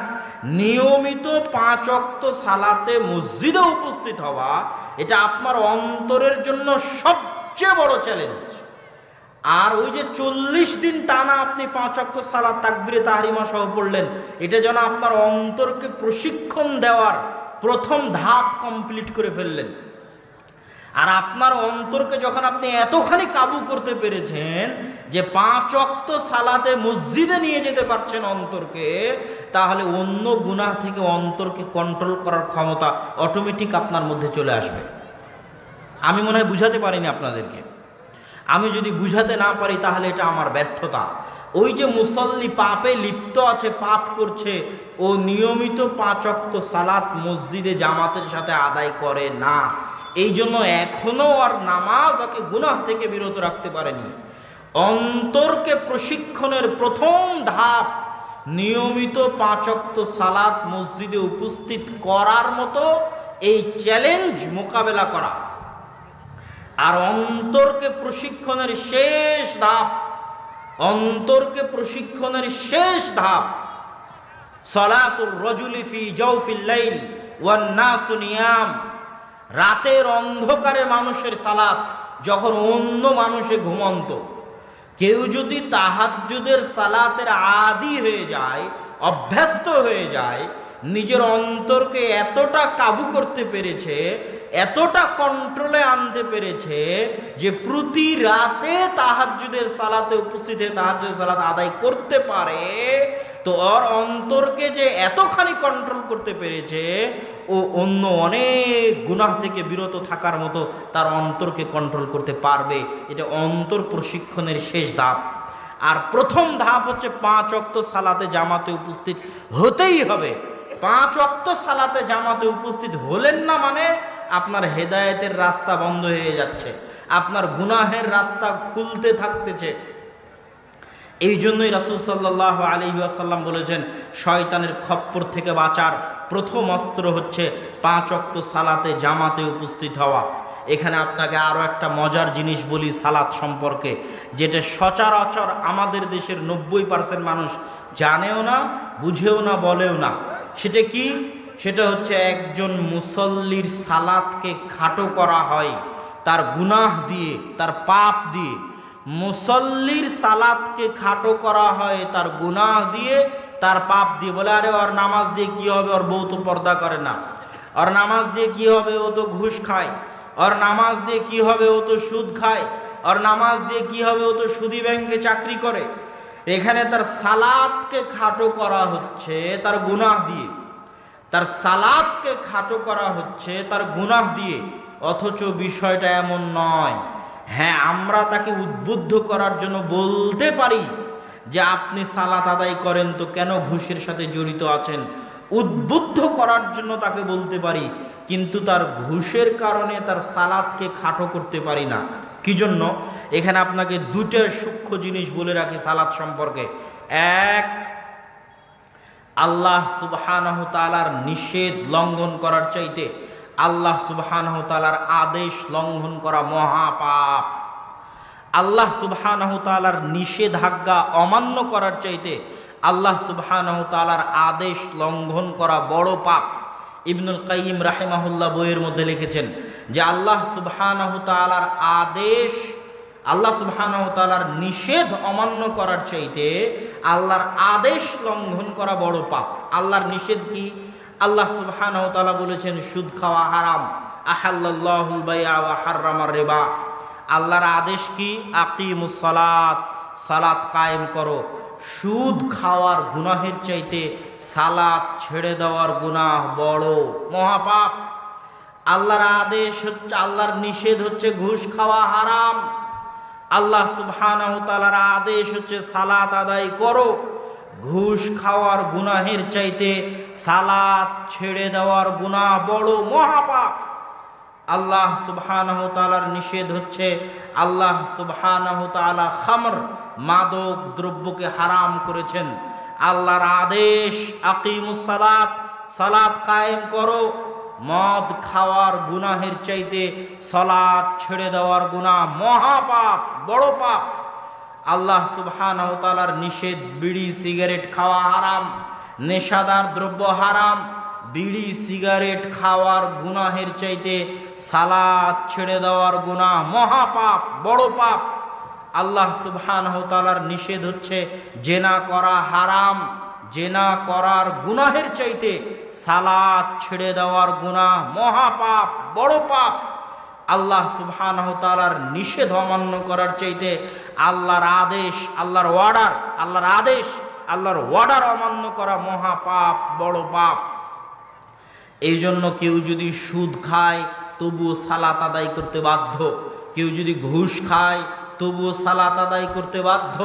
নিয়মিত 5 ওয়াক্ত সালাতে মসজিদে উপস্থিত হওয়া, এটা আপনার অন্তরের জন্য সবচেয়ে বড় চ্যালেঞ্জ। আর ওই যে 40 দিন টানা আপনি 5 ওয়াক্ত সালাত তাকবীরে তাহরিমা সহ পড়লেন, এটা যেন আপনার অন্তরকে প্রশিক্ষণ দেওয়ার প্রথম ধাপ কমপ্লিট করে ফেললেন। আর আপনার অন্তরকে যখন আপনি এতখানি কাবু করতে পেরেছেন যে 5 ওয়াক্ত সালাতে মসজিদে নিয়ে যেতে পারছেন অন্তরকে, তাহলে অন্য গুনাহ থেকে অন্তরকে কন্ট্রোল করার ক্ষমতা অটোমেটিক আপনার মধ্যে চলে আসবে। আমি মনে হয় বুঝাতে পারিনি আপনাদেরকে। আমি যদি বুঝাতে না পারি তাহলে এটা আমার ব্যর্থতা। ওই যে মুসল্লি পাপে লিপ্ত আছে, পাপ করছে, ও নিয়মিত 5 ওয়াক্ত সালাত মসজিদে জামাতের সাথে আদায় করে না, এই জন্য এখনো আর নামাজ ওকে গুনাহ থেকে বিরত রাখতে পারেনি। অন্তরকে প্রশিক্ষণের প্রথম ধাপ নিয়মিত 5 ওয়াক্ত সালাত মসজিদে উপস্থিত করার মতো এই চ্যালেঞ্জ মোকাবেলা করা। আর অন্তরকে প্রশিক্ষণের শেষ ধাপ, অন্তরকে প্রশিক্ষণের শেষ ধাপ সালাতুর রাজুলি ফি জাওফিল লাইল ওয়ান নাসু নিয়াম, রাতের অন্ধকারে মানুষের সালাত, যখন অন্য মানুষে ঘুমন্ত। কেউ যদি তাহাজ্জুদের সালাতের আদি হয়ে যায়, অভ্যস্ত হয়ে যায়, নিজের অন্তরকে এতটা কাবু করতে পেরেছে, এতটা কন্ট্রোলে আনতে পেরেছে যে প্রতি রাতে তাহাজ্জুদের সালাতে উপস্থিত হয়ে তাহাজ্জুদের সালাত আদায় করতে পারে, তো ওর অন্তরকে যে এতখানি কন্ট্রোল করতে পেরেছে, ও অন্য অনেক গুনাহ থেকে বিরত থাকার মতো তার অন্তরকে কন্ট্রোল করতে পারবে। এটা অন্তর প্রশিক্ষণের শেষ ধাপ। আর প্রথম ধাপ হচ্ছে 5 ওয়াক্ত সালাতে জামাতে উপস্থিত হতেই হবে। 5 ওয়াক্ত সালাতে জামাতে উপস্থিত হলেন না মানে আপনার হেদায়েতের রাস্তা বন্ধ হয়ে যাচ্ছে, আপনার গুনাহের রাস্তা খুলতে থাকতেছে। এই জন্যই রাসূল সাল্লাল্লাহু আলাইহি ওয়াসাল্লাম বলেছেন, শয়তানের খপ্পর থেকে বাঁচার প্রথম অস্ত্র হচ্ছে 5 ওয়াক্ত সালাতে জামাতে উপস্থিত হওয়া। এখানে আপনাকে আরও একটা মজার জিনিস বলি সালাত সম্পর্কে, যেটা সচরাচর আমাদের দেশের 90% মানুষ জানেও না, বুঝেও না, বলেও না। সেটা কি? সেটা হচ্ছে একজন মুসল্লির সালাতকে খাটো করা হয় তার গুনাহ দিয়ে, তার পাপ দিয়ে। মুসল্লির সালাতকে খাটো করা হয় তার গুনাহ দিয়ে, তার পাপ দিয়ে। বলে, আরে ওর নামাজ দিয়ে কি হবে, ওর বউ তো পর্দা করে না, ওর নামাজ দিয়ে কি হবে, ও তো ঘুষ খায়, ওর নামাজ দিয়ে কি হবে, ও তো সুদ খায়, ওর নামাজ দিয়ে কি হবে, ও তো সুদী ব্যাংকে চাকরি করে। এখানে তার সালাতকে খাটো করা হচ্ছে তার গুনাহ দিয়ে, তার সালাতকে খাটো করা হচ্ছে তার গুনাহ দিয়ে। অথচ বিষয়টা এমন নয়। হ্যাঁ, আমরা তাকে উদ্বুদ্ধ করার জন্য বলতে পারি যে আপনি সালাত আদায় করেন, তো কেন ঘুষের সাথে জড়িত আছেন, উদ্বুদ্ধ করার জন্য তাকে বলতে পারি, কিন্তু তার ঘুষের কারণে তার সালাতকে খাটো করতে পারি না। কি জন্য? এখানে আপনাকে দুটো সূক্ষ্ম জিনিস বলে রাখি সালাত সম্পর্কে। এক, আল্লাহ সুবহানাহু তাআলার নিষেধ লঙ্ঘন করার চাইতে আল্লাহ সুবহানাহু তাআলার আদেশ লঙ্ঘন করা মহাপাপ। আল্লাহ সুবহানাহু তাআলার নিষেধাজ্ঞা অমান্য করার চাইতে আল্লাহ সুবহানাহু তাআলার আদেশ লঙ্ঘন করা বড় পাপ। ইবনুল কাইয়িম রাহিমাহুল্লাহ বইয়ের মধ্যে লিখেছেন যে আল্লাহ সুবহানাহু তাআলার আদেশ, আল্লাহ সুবহানাহু তাআলার নিষেধ অমান্য করার চাইতে আল্লাহর আদেশ লঙ্ঘন করা বড় পাপ। আল্লাহর নিষেধ কি? আল্লাহ সুবহানাহু তাআলা বলেছেন সুদ খাওয়া হারাম, আহাল্লাল্লাহুল বাইআ ওয়া হাররামার রিবা। আল্লাহর আদেশ কি? আকিমুস সালাত, সালাত কায়েম করো। সুদ খাওয়ার গুনাহের চাইতে সালাত ছেড়ে দেওয়ার গুনাহ বড় মহাপাপ। আল্লাহর আদেশ হচ্ছে, আল্লাহর নিষেধ হচ্ছে ঘুষ খাওয়া হারাম। আল্লাহ সুবহানাহু তাআলার আদেশ হচ্ছে সালাত আদায় করো। ঘুষ খাওয়ার গুনাহের চাইতে সালাত ছেড়ে দেওয়ার গুনাহ বড় মহাপাপ। আল্লাহ সুবহানাহু তাআলার নিষেধ হচ্ছে, আল্লাহ সুবহানাহু তাআলা খামর, মাদক দ্রব্যকে হারাম করেছেন। আল্লাহর আদেশ আকিমুস সালাত, সালাত কায়েম করো। মদ খাওয়ার গুনাহের চাইতে সালাত ছেড়ে দেওয়ার গুনাহ মহাপাপ, বড় পাপ। আল্লাহ সুবহানাহু ওয়া তাআলার নিষেধ, বিড়ি সিগারেট খাওয়া হারাম, নেশাদার দ্রব্য হারাম। বিড়ি সিগারেট খাওয়ার গুনাহের চাইতে সালাত ছেড়ে দেওয়ার গুনাহ মহাপাপ, বড় পাপ। আল্লাহ সুবহানাহু ওয়া তাআলার নিষেধ হচ্ছে জেনা করা হারাম, জেনা করার গুনাহের চাইতে সালাত ছেড়ে দেওয়ার গুনাহ মহাপাপ, বড় পাপ। আল্লাহ সুবহানাহু ওয়া তাআলার নিষেধ অমান্য করার চাইতে আল্লাহর আদেশ, আল্লাহর অর্ডার অমান্য করা মহাপাপ, বড় পাপ। এই জন্য কেউ যদি সুদ খায় তবুও সালাত আদায় করতে বাধ্য, কেউ যদি ঘুষ খায় তবুও সালাত আদায় করতে বাধ্য,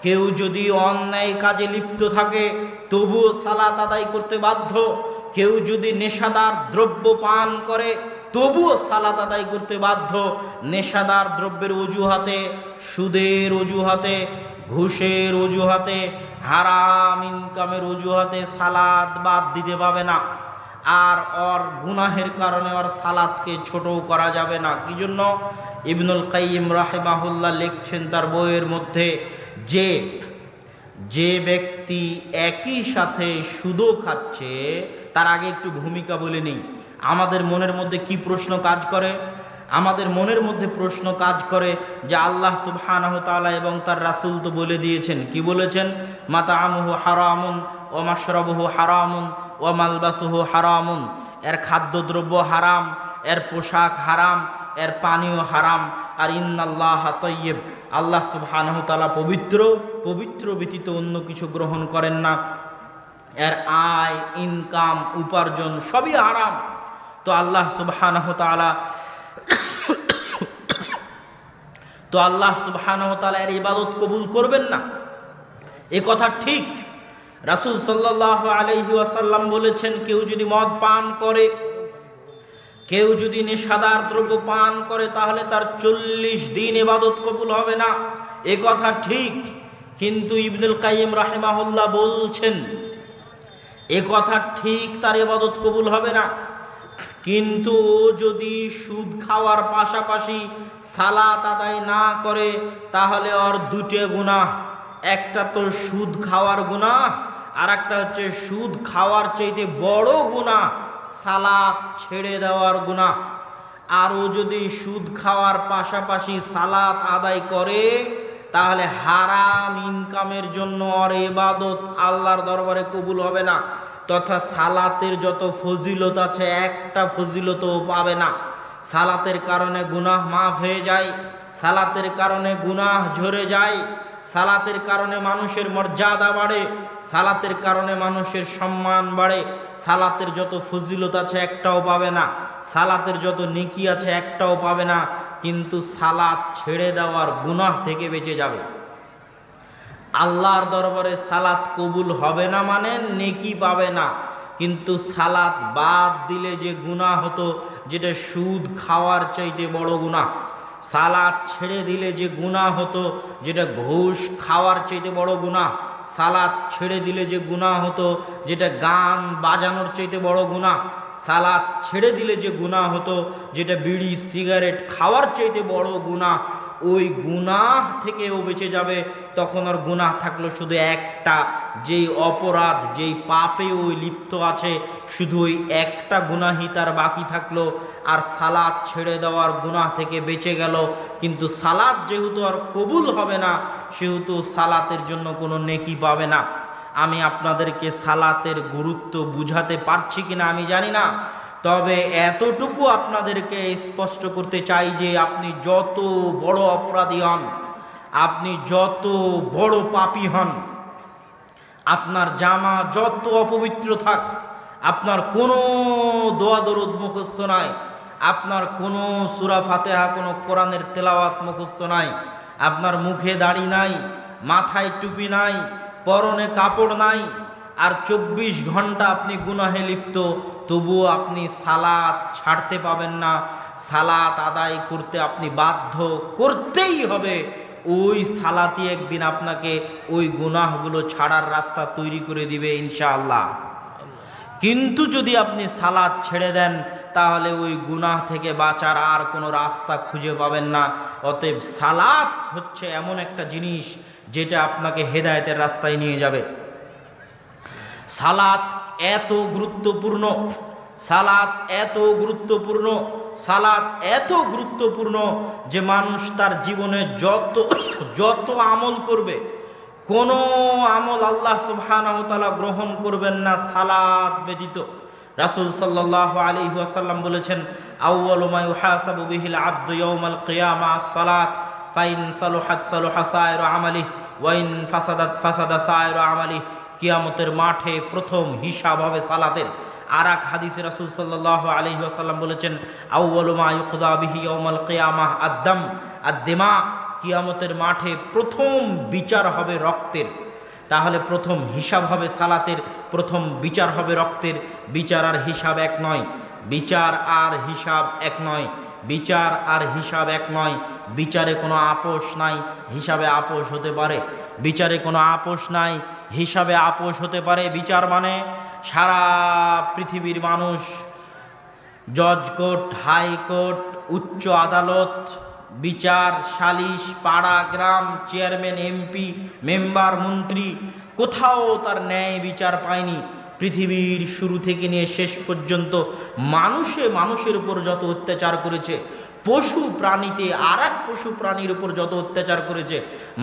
কেউ যদি অন্যায় কাজে লিপ্ত থাকে তবুও সালাত আদায় করতে বাধ্য, কেউ যদি নেশাদার দ্রব্য পান করে তবুও সালাত আদায় করতে বাধ্য। নেশাদার দ্রব্যের অজুহাতে, সুদের অজুহাতে, ঘুষের অজুহাতে, হারাম ইনকামের অজুহাতে সালাত বাদ দিতে পাবে না। আর ওর গুনাহের কারণে ওর সালাতকে ছোটও করা যাবে না। কি জন্য? ইবনুল কাইয়িম রাহিমাহুল্লাহ লিখছেন তার বইয়ের মধ্যে যে ব্যক্তি একই সাথে সুদও খাচ্ছে, তার আগে একটু ভূমিকা বলে নেই। আমাদের মনের মধ্যে কি প্রশ্ন কাজ করে? আমাদের মনের মধ্যে প্রশ্ন কাজ করে যে আল্লাহ সুবহানাহু ওয়া তাআলা এবং তার রাসূল তো বলে দিয়েছেন, কি বলেছেন? মাতাআমুহু হারামুন ওয়া মাশরাবুহু হারামুন ওয়া মালবাসুহু হারামুন। এর খাদ্যদ্রব্য হারাম, এর পোশাক হারাম, এর পানীয় হারাম। আর ইন্নাল্লাহা তাইয়্যিব, আল্লাহ সুবহানাহু ওয়া তাআলা পবিত্র, পবিত্র ব্যতীত অন্য কিছু গ্রহণ করেন না। এর আয়, ইনকাম, উপার্জন সবই হারাম। তো আল্লাহ সুবহানাহু ওয়া তাআলা এর ইবাদত কবুল করবেন না, এ কথা ঠিক। রাসূল সাল্লাল্লাহু আলাইহি ওয়াসাল্লাম বলেছেন, কেউ যদি মদ পান করে, কেউ যদি নেশাদার দ্রব্য পান করে, তাহলে তার 40 দিন ইবাদত কবুল হবে না, এ কথা ঠিক। কিন্তু ইবনুল কাইয়িম রাহিমাহুল্লাহ বলছেন এ কথা ঠিক, তার ইবাদত কবুল হবে না। কিন্তু যদি সুদ খাওয়ার পাশাপাশি সালাত আদায় না করে, তাহলে ওর দুটো গুনাহ, একটা তো সুদ খাওয়ার গুনাহ, আর একটা হচ্ছে সুদ খাওয়ার চাইতে বড় গুনাহ সালাত ছেড়ে দেওয়ার গুনাহ। আর ও যদি সুদ খাওয়ার পাশাপাশি সালাত আদায় করে, তাহলে হারাম ইনকামের জন্য ওর ইবাদত আল্লাহর দরবারে কবুল হবে না, তথা সালাতের যত ফজিলত আছে একটা ফজিলতও পাবে না। সালাতের কারণে গুনাহ মাফ হয়ে যায়, সালাতের কারণে গুনাহ ঝরে যায়, সালাতের কারণে মানুষের মর্যাদা বাড়ে, সালাতের কারণে মানুষের সম্মান বাড়ে। সালাতের যত ফজিলত আছে একটাও পাবে না, সালাতের যত নেকি আছে একটাও পাবে না, কিন্তু সালাত ছেড়ে দেওয়ার গুনাহ থেকে বেঁচে যাবে। আল্লাহর দরবারে সালাত কবুল হবে না মানে নেকি পাবে না, কিন্তু সালাত বাদ দিলে যে গুনাহ হতো, যেটা সুদ খাওয়ার চাইতে বড় গুনাহ, সালাত ছেড়ে দিলে যে গুনাহ হতো, যেটা ঘুষ খাওয়ার চাইতে বড় গুনাহ, সালাত ছেড়ে দিলে যে গুনাহ হতো, যেটা গান বাজানোর চাইতে বড় গুনাহ, সালাত ছেড়ে দিলে যে গুনাহ হতো, যেটা বিড়ি সিগারেট খাওয়ার চাইতে বড় গুনাহ, ওই গুনাহ থেকেও বেঁচে যাবে। তখন আর গুনাহ থাকলো শুধু একটা, যেই অপরাধ, যেই পাপে ওই লিপ্ত আছে, শুধু ওই একটা গুনাহই তার বাকি থাকলো। আর সালাত ছেড়ে দেওয়ার গুনাহ থেকে বেঁচে গেল, কিন্তু সালাত যেহেতু আর কবুল হবে না, সেহেতু সালাতের জন্য কোনো নেকি পাবে না। আমি আপনাদেরকে সালাতের গুরুত্ব বুঝাতে পারছি কিনা আমি জানি না, তবে এতটুকু আপনাদেরকে স্পষ্ট করতে চাই যে আপনি যত বড় অপরাধী হন, আপনি যত বড় পাপী হন, আপনার জামা যত অপবিত্র থাক, আপনার কোনো দোয়া দরুদ মুখস্থ নাই, আপনার কোনো সূরা ফাতিহা, কোনো কোরআনের তেলাওয়াত মুখস্থ নাই, আপনার মুখে দাড়ি নাই, মাথায় টুপি নাই, পরনে কাপড় নাই, আর 24 ঘন্টা আপনি গুনাহে লিপ্ত, তবুও আপনি সালাত ছাড়তে পাবেন না। সালাত আদায় করতে আপনি বাধ্য, করতেই হবে। ওই সালাতই একদিন আপনাকে ওই গুনাহগুলো ছাড়ার রাস্তা তৈরি করে দিবে ইনশাআল্লাহ। কিন্তু যদি আপনি সালাত ছেড়ে দেন, তাহলে ওই গুনাহ থেকে বাঁচার আর কোনো রাস্তা খুঁজে পাবেন না। অতএব সালাত হচ্ছে এমন একটা জিনিস যেটা আপনাকে হেদায়েতের রাস্তায় নিয়ে যাবে। সালাত এত গুরুত্বপূর্ণ, সালাত এত গুরুত্বপূর্ণ, সালাত এত গুরুত্বপূর্ণ যে মানুষ তার জীবনে যত আমল করবে, কোনো আমল আল্লাহ সুবহানাহু ওয়া তাআলা গ্রহণ করবেন না সালাত ব্যতীত। রাসূল সাল্লাল্লাহু আলাইহি ওয়াসাল্লাম বলেছেন, আউয়ালু মা ইউহাসাবু বিহিল আবদু ইয়াউমাল কিয়ামা আস-সালাত ফাইন সালুহাত সালুহা সাইরু আমালিহি ওয়া ইন ফাসাদাত ফাসাদা সাইরু আমালিহি। কিয়ামতের মাঠে প্রথম হিসাব হবে সালাতের। আর এক হাদিসে রাসূল সাল্লাল্লাহু আলাইহি ওয়াসাল্লাম বলেছেন, আউয়ালু মা ইউকদা বিহি ইয়াউমাল কিয়ামাহ আদ-দাম আদ-দিমা। কিয়ামতের মাঠে প্রথম বিচার হবে রক্তের। তাহলে প্রথম হিসাব হবে সালাতের, প্রথম বিচার হবে রক্তের। বিচার আর হিসাব এক নয়, বিচার আর হিসাব এক নয়, বিচার আর হিসাব এক নয়। বিচারে কোনো আপোষ নাই, হিসাবে আপোষ হতে পারে। বিচারে কোনো আপোষ নাই, হিসাবে আপোষ হতে পারে। বিচার মানে সারা পৃথিবীর মানুষ, জজ কোর্ট, হাইকোর্ট, উচ্চ আদালত, বিচার, সালিশ, পাড়া, গ্রাম, চেয়ারম্যান, এমপি, মেম্বার, মন্ত্রী, কোথাও তার ন্যায় বিচার পায়নি। পৃথিবীর শুরু থেকে নিয়ে শেষ পর্যন্ত মানুষের উপর যত অত্যাচার করেছে, পশু প্রাণীতে আর এক পশু প্রাণীর উপর যত অত্যাচার করেছে,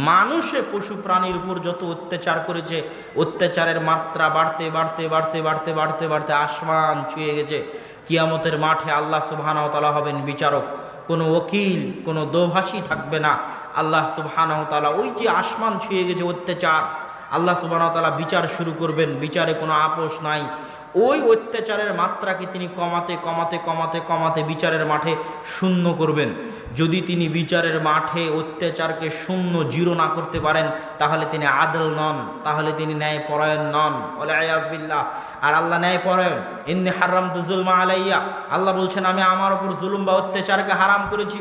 মানুষে পশু প্রাণীর উপর যত অত্যাচার করেছে, অত্যাচারের মাত্রা বাড়তে বাড়তে বাড়তে বাড়তে বাড়তে বাড়তে আসমান ছুঁয়ে গেছে। কিয়ামতের মাঠে আল্লাহ সুবহানাহু ওয়া তাআলা হবেন বিচারক। কোনো ওকিল, কোনো দোভাষী থাকবে না। আল্লাহ সুবহানাহু ওয়া তাআলা ওই যে আসমান ছুঁয়ে গেছে অত্যাচার, আল্লাহ সুবহানাহু ওয়া তাআলা বিচার শুরু করবেন। বিচারে কোনো আপোষ নাই। ওই অত্যাচারের মাত্রাকে তিনি কমাতে কমাতে কমাতে কমাতে বিচারের মাঠে শূন্য করবেন। যদি তিনি বিচারের মাঠে অত্যাচারকে শূন্য, জিরো না করতে পারেন, তাহলে তিনি আদল নন, তাহলে তিনি ন্যায়পরায়ণ নন। ওয়ালিয়াজ বিল্লাহ। আর আল্লাহ ন্যায়পরায়ণ। ইন্নী হারামতু যুলমা আলাইয়া, আল্লাহ বলছেন আমি আমার উপর জুলুম বা অত্যাচারকে হারাম করেছি।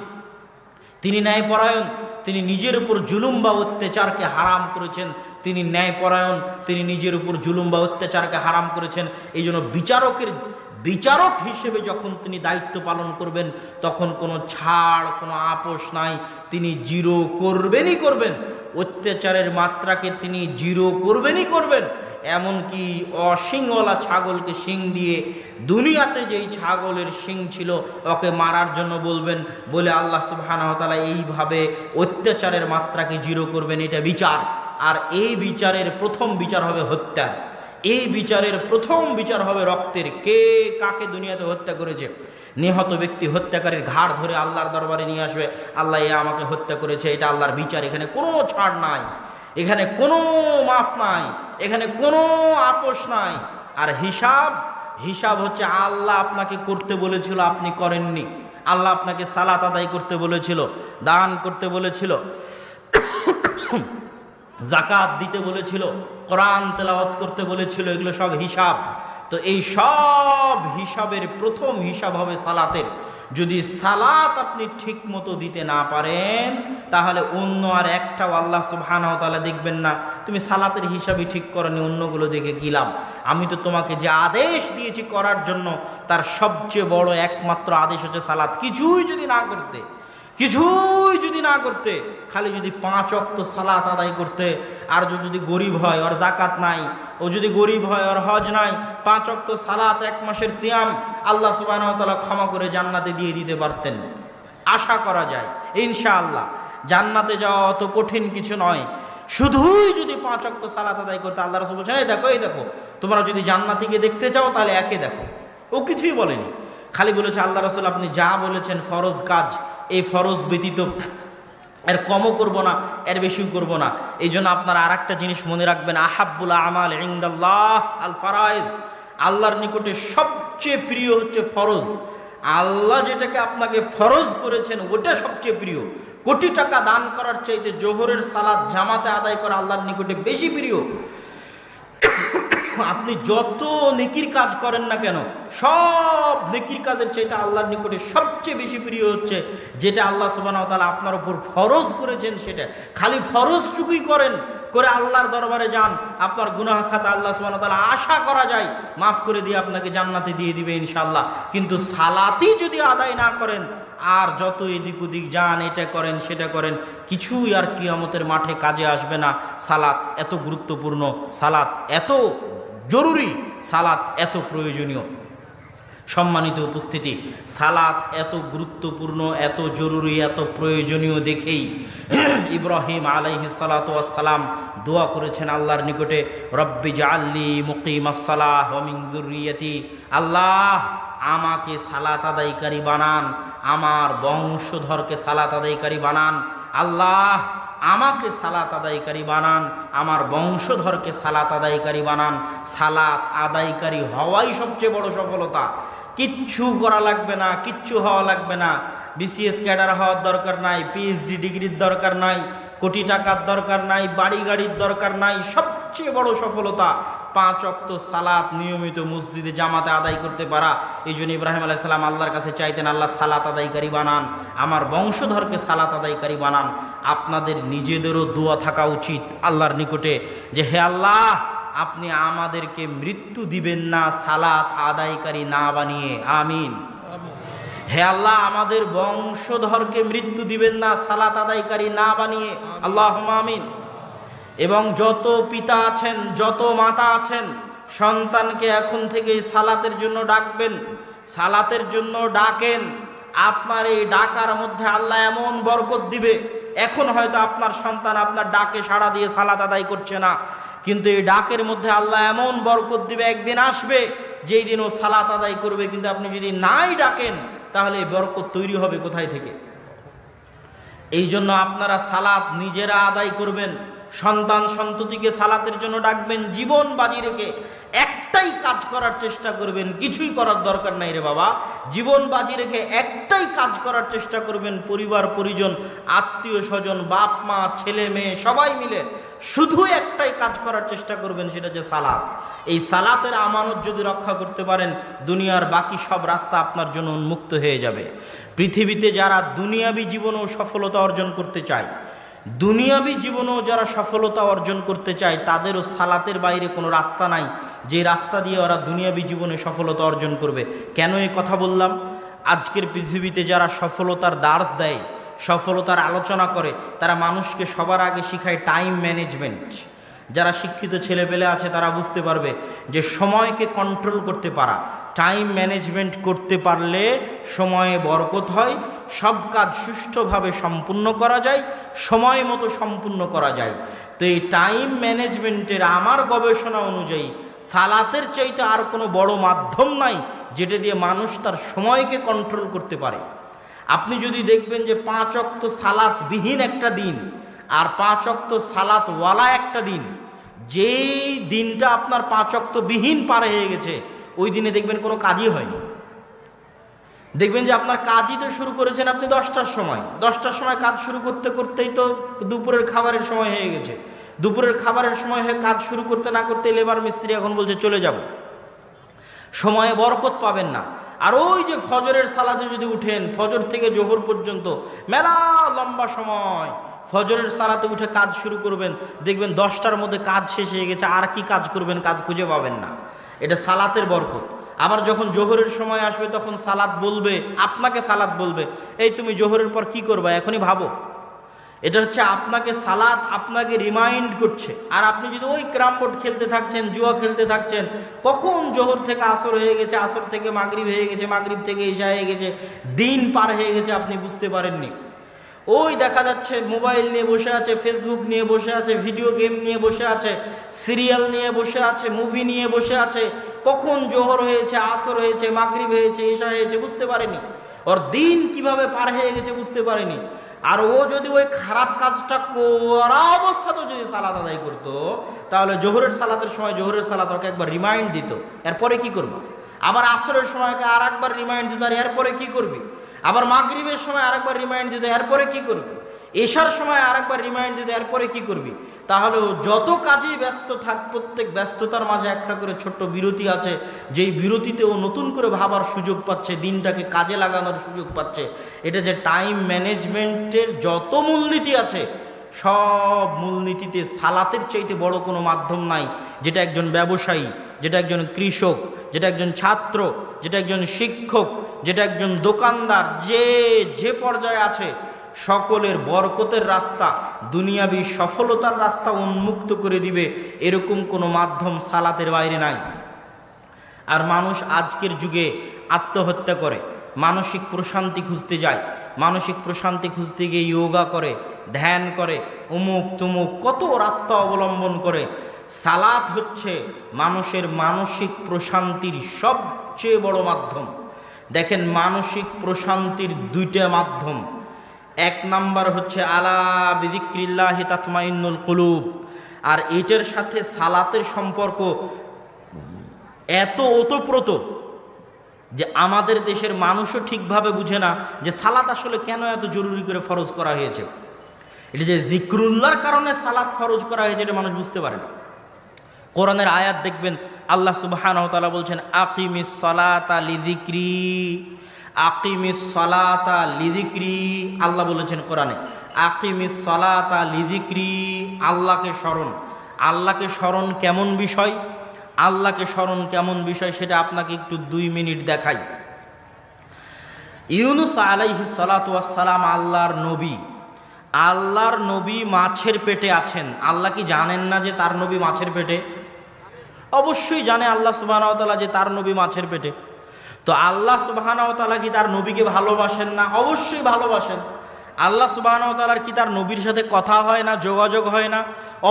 তিনি ন্যায়পরায়ণ, তিনি নিজের উপর জুলুম বা অত্যাচারকে হারাম করেছেন। তিনি ন্যায়পরায়ণ, তিনি নিজের উপর জুলুম বা অত্যাচারকে হারাম করেছেন। এই জন্য বিচারক হিসেবে যখন তিনি দায়িত্ব পালন করবেন, তখন কোনো ছাড়, কোনো আপোষ নাই। তিনি জিরো করবেনই করবেন। অত্যাচারের মাত্রাকে তিনি জিরো করবেনই করবেন। এমনকি অশিংওয়ালা ছাগলকে শিং দিয়ে, দুনিয়াতে যেই ছাগলের শিং ছিল ওকে মারার জন্য বলবেন, বলে আল্লাহ সুবহানাহু ওয়া তাআলা এইভাবে অত্যাচারের মাত্রাকে জিরো করবেন। এটা বিচার। আর এই বিচারের প্রথম বিচার হবে হত্যার। এই বিচারের প্রথম বিচার হবে রক্তের। কে কাকে দুনিয়াতে হত্যা করেছে, নিহত ব্যক্তি হত্যাকারীর ঘাড় ধরে আল্লাহর দরবারে নিয়ে আসবে, আল্লাহ এ আমাকে হত্যা করেছে। এটা আল্লাহর বিচার। এখানে কোনো ছাড় নাই, এখানে কোনো মাফ নাই, এখানে কোনো আপোষ নাই। আর হিসাব হচ্ছে আল্লাহ আপনাকে করতে বলেছিল, আপনি করেননি। আল্লাহ আপনাকে সালাত আদায় করতে বলেছিল, দান করতে বলেছিল, যাকাত দিতে বলেছিল, কোরআন তেলাওয়াত করতে বলেছিল। এগুলো সব হিসাব। তো এই সব হিসাবের প্রথম হিসাব হবে সালাতের। যদি সালাত আপনি ঠিক মতো দিতে না পারেন, তাহলে অন্য আর একটাও আল্লাহ সুবহানাহু ওয়া তাআলা দেখবেন না। তুমি সালাতের হিসাবই ঠিক করনি, অন্যগুলো দেখে কি লাভ? আমি তো তোমাকে যে আদেশ দিয়েছি করার জন্য, তার সবচেয়ে বড় একমাত্র আদেশ হচ্ছে সালাত। কিছুই যদি না করতে, খালি যদি 5 ওয়াক্ত সালাত আদায় করতে, আর যদি গরিব হয় ওর যাকাত নাই, ও যদি গরিব হয় ওর হজ নাই, 5 ওয়াক্ত সালাত, 1 মাসের সিয়াম, আল্লাহ সুবহানাহু ওয়া তাআলা ক্ষমা করে জান্নাতে দিয়ে দিতে পারতেন। আশা করা যায় ইনশাআল্লাহ। জান্নাতে যাওয়া অত কঠিন কিছু নয়। শুধুই যদি 5 ওয়াক্ত সালাত আদায় করতে, আল্লাহ রাসূল বলছেন এই দেখো তোমরা যদি জান্নাতীকে দেখতে চাও তাহলে একে দেখো। ও কিছুই বলেনি, খালি বলেছে আল্লাহ রাসূল আপনি যা বলেছেন ফরজ কাজ, এই ফরজ ব্যতীত এর কমও করব না, এর বেশিও করব না। এই জন্য আপনারা আর একটা জিনিস মনে রাখবেন, আহাব্বুল আমাল ইনদাল্লাহ আল ফারাইজ। আল্লাহর নিকটে সবচেয়ে প্রিয় হচ্ছে ফরজ। আল্লাহ যেটাকে আপনাকে ফরজ করেছেন ওটা সবচেয়ে প্রিয়। কোটি টাকা দান করার চাইতে জোহরের সালাত জামাতে আদায় করা আল্লাহর নিকটে বেশি প্রিয়। আপনি যত নেকির কাজ করেন না কেন, সব নেকির কাজের চাইতে আল্লাহর নিকটে সবচেয়ে বেশি প্রিয় হচ্ছে যেটা আল্লাহ সুবহানাহু ওয়া তাআলা আপনার উপর ফরজ করেছেন। সেটা খালি ফরজটুকুই করেন, করে আল্লাহর দরবারে যান, আপনার গুনাহ খাতা আল্লাহ সুবহানাহু ওয়া তাআলা আশা করা যায় মাফ করে দিয়ে আপনাকে জান্নাতে দিয়ে দিবে ইনশাআল্লাহ। কিন্তু সালাতই যদি আদায় না করেন, আর যত এদিক ওদিক যান, এটা করেন সেটা করেন, কিছুই আর কিয়ামতের মাঠে কাজে আসবে না। সালাত এত গুরুত্বপূর্ণ, সালাত এত জরুরি, সালাত এত প্রয়োজনীয়। সম্মানিত উপস্থিতি, সালাত এত গুরুত্বপূর্ণ, এত জরুরি, এত প্রয়োজনীয় দেখেই ইব্রাহিম আলাইহিস সালাতু ওয়াস সালাম দোয়া করেছেন আল্লাহর নিকটে, রব্বি জাআলনি মুকিমাস সালাহ ওয়া মিন যুররিয়াতি, আল্লাহ আমাকে সালাত আদায়কারী বানান, আমার বংশধরকে সালাত আদায়কারী বানান, আল্লাহ আমাকে সালাত আদায়কারী বানান, আমার বংশধরকে সালাত আদায়কারী বানান। সালাত আদায়কারী হওয়াই সবচেয়ে বড় সফলতা। কিচ্ছু করা লাগবে না, কিচ্ছু হওয়া লাগবে না, বিসিএস ক্যাডার হওয়ার দরকার নাই, পিএইচডি ডিগ্রির দরকার নাই, কোটি টাকার দরকার নাই, বাড়ি গাড়ির দরকার নাই। সবচেয়ে বড় সফলতা 5 ওয়াক্ত সালাত নিয়মিত মসজিদে জামাতে আদায় করতে পারা। এই জন্য ইব্রাহিম আলাইহিস সালাম আল্লাহর কাছে চাইতেন, আল্লাহ সালাত আদায়কারী বানান, আমার বংশধরকে সালাত আদায়কারী বানান। আপনাদের নিজেদেরও দোয়া থাকা উচিত আল্লাহর নিকটে যে হে আল্লাহ, আপনি আমাদেরকে মৃত্যু দিবেন না সালাত আদায়কারী না বানিয়ে, আমিন। হে আল্লাহ, আমাদের বংশধরকে মৃত্যু দিবেন না সালাত আদায়কারী না বানিয়ে, আল্লাহুম্মা আমিন। এবং যত পিতা আছেন, যত মাতা আছেন, সন্তানকে এখন থেকে সালাতের জন্য ডাকবেন, সালাতের জন্য ডাকেন। আপনার এই ডাকার মধ্যে আল্লাহ এমন বরকত দিবে। এখন হয়তো আপনার সন্তান আপনার ডাকে সাড়া দিয়ে সালাত আদায় করছে না, কিন্তু এই ডাকের মধ্যে আল্লাহ এমন বরকত দিবে, একদিন আসবে যেই দিন ও সালাত আদায় করবে। কিন্তু আপনি যদি নাই ডাকেন, তাহলে এই বরকত তৈরি হবে কোথায় থেকে? এই জন্য আপনারা সালাত নিজেরা আদায় করবেন, সন্তান সন্ততিকে সালাতের জন্য ডাকবেন, জীবন বাজি রেখে একটাই কাজ করার চেষ্টা করবেন। কিছুই করার দরকার নাই রে বাবা, জীবন বাজি রেখে একটাই কাজ করার চেষ্টা করবেন। পরিবার পরিজন, আত্মীয় স্বজন, বাপ মা, ছেলে মেয়ে সবাই মিলে শুধু একটাই কাজ করার চেষ্টা করবেন, সেটা হচ্ছে সালাত। এই সালাতের আমানত যদি রক্ষা করতে পারেন, দুনিয়ার বাকি সব রাস্তা আপনার জন্য উন্মুক্ত হয়ে যাবে। পৃথিবীতে যারা দুনিয়াবী জীবনেও সফলতা অর্জন করতে চায়, দুনিয়াবী জীবনেও যারা সফলতা অর্জন করতে চায়, তাদেরও সালাতের বাইরে কোনো রাস্তা নাই যে রাস্তা দিয়ে ওরা দুনিয়াবী জীবনে সফলতা অর্জন করবে। কেন এই কথা বললাম? আজকের পৃথিবীতে যারা সফলতার দার্স দেয়, সফলতার আলোচনা করে, তারা মানুষকে সবার আগে শিখায় টাইম ম্যানেজমেন্ট। যারা শিক্ষিত ছেলেপেলে আছে তারা বুঝতে পারবে যে সময়কে কন্ট্রোল করতে পারা, টাইম ম্যানেজমেন্ট করতে পারলে সময়ে বরকত হয়, সব কাজ সুষ্ঠুভাবে সম্পূর্ণ করা যায়, সময় মতো সম্পূর্ণ করা যায়। তো এই টাইম ম্যানেজমেন্টের আমার গবেষণা অনুযায়ী সালাতের চাইতে আর কোনো বড় মাধ্যম নাই যেটা দিয়ে মানুষ তার সময়কে কন্ট্রোল করতে পারে। আপনি যদি দেখবেন যে 5 ওয়াক্ত সালাত বিহীন একটা দিন আর 5 ওয়াক্ত সালাত ওয়ালা একটা দিন, যেই দিনটা আপনার 5 ওয়াক্ত বিহীন পার হয়ে গেছে, ওই দিনে দেখবেন কোনো কাজই হয়নি। দেখবেন যে আপনার কাজই তো শুরু করেছেন আপনি 10টার সময়, 10টার সময় কাজ শুরু করতে করতেই তো দুপুরের খাবারের সময় হয়ে গেছে। দুপুরের খাবারের সময় হয়ে কাজ শুরু করতে না করতে লেবার মিস্ত্রি এখন বলছে চলে যাব, সময়ে বরকত পাবেন না। আর ওই যে ফজরের সালাতে যদি উঠেন, ফজর থেকে জোহর পর্যন্ত মেলা লম্বা সময় ফজরের সালাতে উঠে কাজ শুরু করবেন, দেখবেন 10টার মধ্যে কাজ শেষ হয়ে গেছে, আর কি কাজ করবেন, কাজ খুঁজে পাবেন না। এটা সালাতের বরকত। আবার যখন জোহরের সময় আসবে তখন সালাত বলবে, আপনাকে সালাত বলবে, এই তুমি জোহরের পর কি করবা এখনই ভাবো। এটা হচ্ছে আপনাকে সালাত আপনাকে রিমাইন্ড করছে। আর আপনি যদি ওই ক্যারাম বোর্ড খেলতে থাকছেন, জুয়া খেলতে থাকছেন, কখন জোহর থেকে আসর হয়ে গেছে, আসর থেকে মাগরিব হয়ে গেছে, মাগরিব থেকে ইশা হয়ে গেছে, দিন পার হয়ে গেছে, আপনি বুঝতে পারেননি। ওই দেখা যাচ্ছে মোবাইল নিয়ে বসে আছে, ফেসবুক নিয়ে বসে আছে, ভিডিও গেম নিয়ে বসে আছে, সিরিয়াল নিয়ে বসে আছে, মুভি নিয়ে বসে আছে, কখন জোহর হয়েছে, আসর হয়েছে, মাগরিব হয়েছে, ইশা হয়েছে, বুঝতে পারেনি। ওর দিন কিভাবে পার হয়ে গেছে বুঝতে পারেনি। আর ও যদি ওই খারাপ কাজটা করা অবস্থাতেও যদি সালাত আদায় করতো, তাহলে জোহরের সালাতের সময় জোহরের সালাত ওকে একবার রিমাইন্ড দিত, এরপরে কি করবো। আবার আসরের সময়কে আর একবার রিমাইন্ড দিত, আর এরপরে কি করবি। আবার মাগরিবের সময় আরেকবার রিমাইন্ড দিতে, এরপরে কি করবি। এশার সময় আরেকবার রিমাইন্ড দিতে, এরপরে কি করবি। তাহলে যত কাজেই ব্যস্ত থাক, প্রত্যেক ব্যস্ততার মাঝে একটা করে ছোট্ট বিরতি আছে, যেই বিরতিতে ও নতুন করে ভাবার সুযোগ পাচ্ছে, দিনটাকে কাজে লাগানোর সুযোগ পাচ্ছে। এটা যে টাইম ম্যানেজমেন্টের যত মূলনীতি আছে সব মূলনীতিতে সালাতের চাইতে বড় কোনো মাধ্যম নাই, যেটা একজন ব্যবসায়ী, যেটা একজন কৃষক, যেটা একজন ছাত্র, যেটা একজন শিক্ষক, যেটা একজন দোকানদার, যে পর্যায়ে আছে সকলের বরকতের রাস্তা, দুনিয়াবী সফলতার রাস্তা উন্মুক্ত করে দিবে, এরকম কোনো মাধ্যম সালাতের বাইরে নাই। আর মানুষ আজকের যুগে আত্মহত্যা করে, মানসিক প্রশান্তি খুঁজতে যায়, মানসিক প্রশান্তি খুঁজতে গিয়ে যোগা করে, ধ্যান করে, অমুক তুমুক কত রাস্তা অবলম্বন করে। সালাত হচ্ছে মানুষের মানসিক প্রশান্তির সবচেয়ে বড় মাধ্যম। দেখেন, মানসিক প্রশান্তির দুইটা মাধ্যম। এক নাম্বার হচ্ছে আলা বিযিক্রিল্লাহি তাতমাইন্নুল কুলুব, আর এটার সাথে সালাতের সম্পর্ক এত ওতপ্রোত যে আমাদের দেশের মানুষও ঠিকভাবে বুঝে না যে সালাত আসলে কেন এত জরুরি করে ফরজ করা হয়েছে। এটা যে যিকরুল্লাহর কারণে সালাত ফরজ করা হয়েছে এটা মানুষ বুঝতে পারে না। কোরআনের আয়াত দেখবেন, আল্লাহ সুবহানাহু ওয়া তাআলা বলছেন আকিমিস সালাতা লিযিকরি, আকিমিস সালাতা লিযিকরি। আল্লাহ বলেছেন কোরআনে আকিমিস সালাতা লিযিকরি, আল্লাহকে স্মরণ। আল্লাহকে স্মরণ কেমন বিষয়, আল্লাহকে স্মরণ কেমন বিষয় সেটা আপনাকে একটু 2 মিনিট দেখাই। ইউনুস আলাইহিস সালাতু ওয়াস সালাম আল্লাহর নবী, আল্লাহর নবী মাছের পেটে আছেন। আল্লাহ কি জানেন না যে তার নবী মাছের পেটে? অবশ্যই জানে আল্লাহ সুবহানাহু ওয়া তাআলা যে তার নবী মাছের পেটে। তো আল্লাহ সুবহানাহু ওয়া তাআলা কি তার নবীকে ভালোবাসেন না? অবশ্যই ভালোবাসেন। আল্লাহ সুবহানাহু ওয়া তাআলার কি তার নবীর সাথে কথা হয় না, যোগাযোগ হয় না?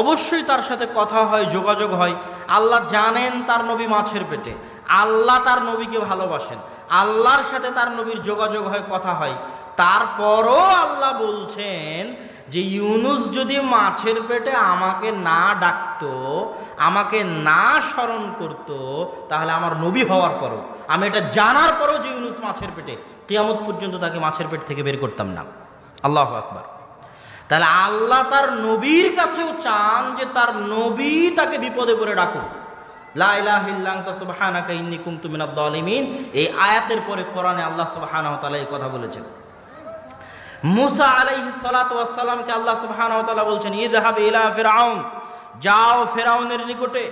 অবশ্যই তার সাথে কথা হয়, যোগাযোগ হয়। আল্লাহ জানেন তার নবী মাছের পেটে, আল্লাহ তার নবীকে ভালোবাসেন, আল্লাহর সাথে তার নবীর যোগাযোগ হয়, কথা হয়। তারপরও আল্লাহ বলছেন যে ইউনুস যদি মাছের পেটে আমাকে না ডাকতো, আমাকে না স্মরণ করত, তাহলে আমার নবী হওয়ার পরও, আমি এটা জানার পরও যে ইউনুস মাছের পেটে, কিয়ামত পর্যন্ত তাকে মাছের পেট থেকে বের করতাম না। আল্লাহু আকবার। তাহলে আল্লাহ তার নবীর কাছেও চান যে তার নবী তাকে বিপদে পড়ে ডাকুক। লা ইলাহা ইল্লা আনতা সুবহানাকা ইন্নী কুনতু মিনাজ জালিমিন, এই আয়াতের পরে কোরআনে আল্লাহ সুবহানাহু ওয়া তাআলা এই কথা বলেছেন। মুসা আলাইহিস সালাতু ওয়াস সালামকে আল্লাহ সুবহানাহু ওয়া তাআলা বলছেন ইযহাব ইলা ফিরআউন, যাও ফেরাউনের নিকটে,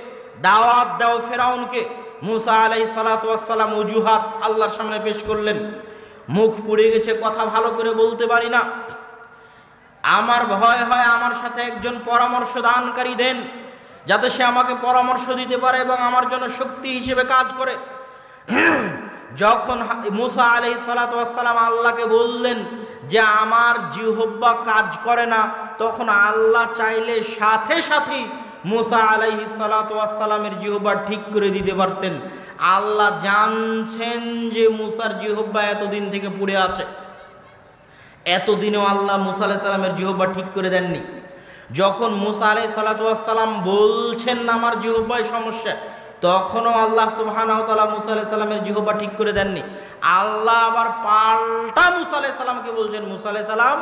দাওয়াত দাও ফেরাউনকে। মুসা আলাইহিস সালাতু ওয়াস সালাম অজুহাত আল্লাহর সামনে পেশ করলেন, মুখ পুড়ে গেছে, কথা ভালো করে বলতে পারি না, আমার ভয় হয় আমার সাথে একজন পরামর্শ দানকারী দেন, যাতে সে আমাকে পরামর্শ দিতে পারে এবং আমার জন্য শক্তি হিসেবে কাজ করে। যখন মুসা আলাইহিস সালাতু ওয়াস সালাম আল্লাহকে বললেন যে আমার জিহ্বা কাজ করে না, তখন আল্লাহ চাইলে সাথে সাথেই মুসা আলাইহিস সালাতু ওয়াস সালামের জিহ্বা ঠিক করে দিতে পারতেন। আল্লাহ জানছেন যে মুসার জিহ্বা এতদিন থেকে পড়ে আছে, এতদিনেও আল্লাহ মুসা আলাইহিস সালামের জিহ্বা ঠিক করে দেননি। যখন মুসা আলাইহিস সালাতু ওয়াস সালাম বলছেন আমার জিহ্বায় সমস্যা, তখনও আল্লাহ সুবহানাহু ওয়া তাআলা মুসা আলাইহিস সালামের জিহ্বা ঠিক করে দেননি। আল্লাহ আবার পাল্টা মুসা আলাইহিস সালামকে বলছেন, মুসা আলাইহিস সালাম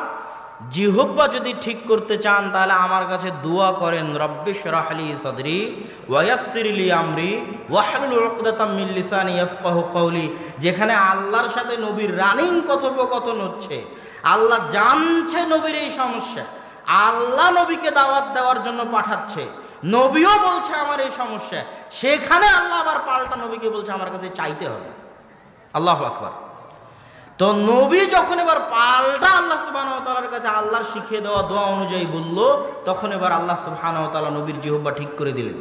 জিহ্বা যদি ঠিক করতে চান তাহলে আমার কাছে দোয়া করেন, রব্বি শরহ লি সদরি ওয়া ইয়াসসির লি আমরি ওয়াহলুল উকদাতাম মিন লিসানি ইয়াফকাহু কওলি। যেখানে আল্লাহর সাথে নবীর রানিং কথোপকথন হচ্ছে, আল্লাহ জানছে নবীর এই সমস্যা, আল্লাহ নবীকে দাওয়াত দেওয়ার জন্য পাঠাচ্ছে, নবীও বলছে আমার এই সমস্যা, সেখানে আল্লাহ আবার পাল্টা নবীকে বলছে আমার কাছে চাইতে হবে। আল্লাহু আকবার। তো নবী যখন এবার পাল্টা আল্লাহ সুবহানাহু ওয়া তাআলার কাছে আল্লাহর শিখিয়ে দেওয়া দোয়া অনুযায়ী বলল, তখন এবার আল্লাহ সুবহানাহু ওয়া তাআলা নবীর জিহ্বা ঠিক করে দিলেন।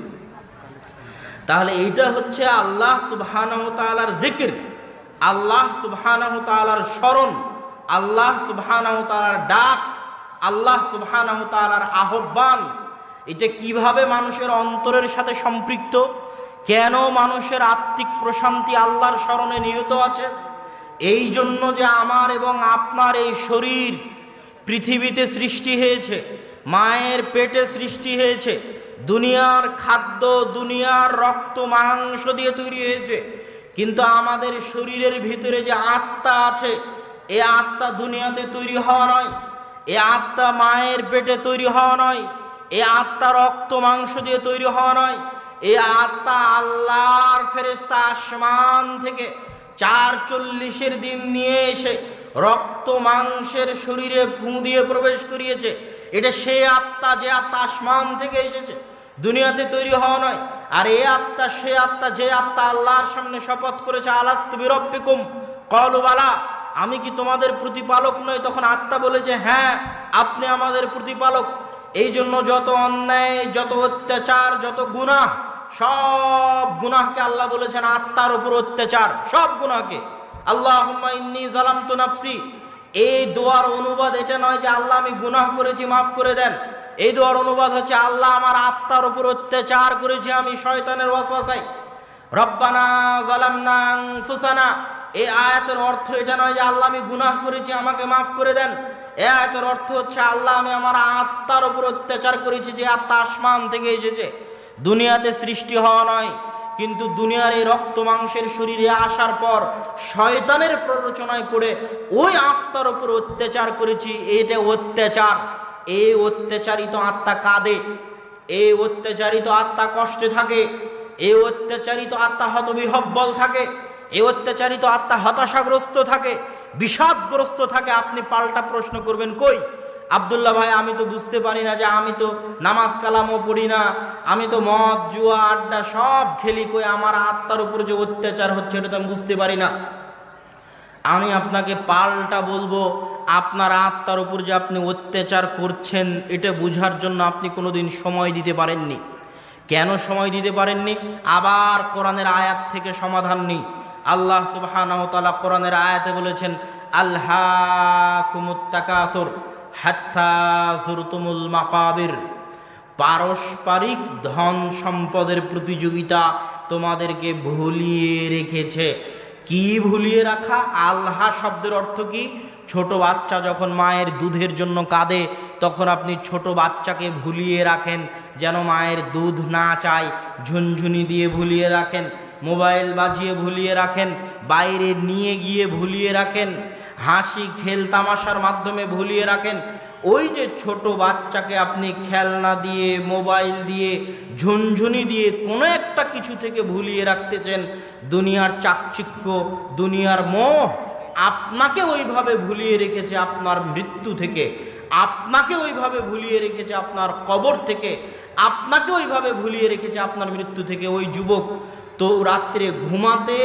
তাহলে এইটা হচ্ছে আল্লাহ সুবহানাহু ওয়া তাআলার যিকির, আল্লাহ সুবহানাহু ওয়া তাআলার স্মরণ, আল্লাহ সুবহানাহু ওয়া তাআলার ডাক, আল্লাহ সুবহানাহু ওয়া তাআলার আহ্বান। এটা কিভাবে মানুষের অন্তরের সাথে সম্পৃক্ত, কেন মানুষের আত্মিক প্রশান্তি আল্লাহর স্মরণে নিহিত আছে? এই জন্য যে আমার এবং আপনার এই শরীর পৃথিবীতে সৃষ্টি হয়েছে, মায়ের পেটে সৃষ্টি হয়েছে, দুনিয়ার খাদ্য, দুনিয়ার রক্ত মাংস দিয়ে তৈরি হয়েছে, কিন্তু আমাদের শরীরের ভিতরে যে আত্মা আছে, এই আত্মা দুনিয়াতে তৈরি হওয়া নয়, এই আত্মা মায়ের পেটে তৈরি হওয়া নয়, এই আত্মা রক্ত মাংস দিয়ে তৈরি হওয়া নয়, এই আত্মা আল্লাহর ফেরেশতা আসমান থেকে 440 দিন নিয়ে এসে রক্ত মাংসের শরীরে ফু দিয়ে প্রবেশ করিয়েছে। এটা সে আত্মা যে আত্মা আসমান থেকে এসেছে, দুনিয়াতে তৈরি হওয়া নয়। আর এই আত্মা সে আত্মা যে আত্মা আল্লাহর সামনে শপথ করেছে, আলাস্তু বিরব্বিকুম ক্বালু বালা, আমি কি তোমাদের প্রতিপালক নই? তখন আত্মা বলেছে, হ্যাঁ আপনি আমাদের প্রতিপালক। এই জন্য যত অন্যায়, যত অত্যাচার, যত গুনাহ, সব গুনাহকে আল্লাহ বলেছেন আত্মার উপর অত্যাচার, সব গুনাহকে। আল্লাহুম্মা ইন্নী যালামতু নাফসি, এই দোয়ার অনুবাদ এটা নয় যে আল্লাহ আমি গুনাহ করেছি মাফ করে দেন। এই দোয়ার অনুবাদ হচ্ছে আল্লাহ আমার আত্মার উপর অত্যাচার করেছি আমি শয়তানের ওয়াসওয়াসায়। রব্বানা যালামনা আনফুসানা, এই আয়াতের অর্থ এটা নয় যে আল্লাহ আমি গুনাহ করেছি আমাকে মাফ করে দেন। এই আয়াতের অর্থ হচ্ছে আল্লাহ আমি আমার আত্মার উপর অত্যাচার করেছি, যে আত্মা আসমান থেকে এসেছে, দুনিয়াতে সৃষ্টি হওয়া নয়। কিন্তু দুনিয়ার এই রক্ত মাংসের শরীরে আসার পর শয়তানের প্ররোচনায় পড়ে ওই আত্মার উপর অত্যাচার করেছি। এটা অত্যাচার। এই অত্যাচারিত আত্মা কাঁদে, এই অত্যাচারিত আত্মা কষ্টে থাকে, এই অত্যাচারিত আত্মা হতবিহব্বল থাকে, এই অত্যাচারিত আত্মা হতাশাগ্রস্ত থাকে, বিষাদগ্রস্ত থাকে। আপনি পাল্টা প্রশ্ন করবেন, কই আব্দুল্লাহ ভাই, আমি তো বুঝতে পারি না, যে আমি তো নামাজ কালামও পড়ি না, আমি তো মদ জুয়া আড্ডা সব খেলি, কই আমার আত্মার উপর যে অত্যাচার হচ্ছে এটা তো আমি বুঝতে পারি না। আমি আপনাকে পাল্টা বলবো, আপনার আত্মার উপর যে আপনি অত্যাচার করছেন এটা বুঝার জন্য আপনি কোনোদিন সময় দিতে পারেননি। কেন সময় দিতে পারেননি? আবার কোরআনের আয়াত থেকে সমাধান নেই। আল্লাহ সুবহানাহু ওয়া তাআলা কোরআনের আয়াতে বলেছেন, আলহাকুমুত তাকাসুর হাত্তা যুরতুমুল মাকাবির, পারস্পরিক ধন সম্পদের প্রতিযোগিতা তোমাদেরকে ভুলিয়ে রেখেছে। কি ভুলিয়ে রাখা? আলহা শব্দের অর্থ কি? ছোট বাচ্চা যখন মায়ের দুধের জন্য কাঁদে, তখন আপনি ছোট বাচ্চাকে ভুলিয়ে রাখেন যেন মায়ের দুধ না চায়, ঝুনঝুনি দিয়ে ভুলিয়ে রাখেন, মোবাইল বাজিয়ে ভুলিয়ে রাখেন, বাইরে নিয়ে গিয়ে ভুলিয়ে রাখেন, হাসি খেল তামাশার মাধ্যমে ভুলিয়ে রাখেন। ওই যে ছোট বাচ্চাকে আপনি খেলনা দিয়ে, মোবাইল দিয়ে, ঝুনঝুনি দিয়ে কোনো একটা কিছু থেকে ভুলিয়ে রাখতেছেন, দুনিয়ার চাকচিক্য, দুনিয়ার মোহ আপনাকে ওইভাবে ভুলিয়ে রেখেছে আপনার মৃত্যু থেকে, আপনাকে ওইভাবে ভুলিয়ে রেখেছে আপনার কবর থেকে, আপনাকে ওইভাবে ভুলিয়ে রেখেছে আপনার মৃত্যু থেকে। ওই যুবক তো রাত্রে ঘুমাতে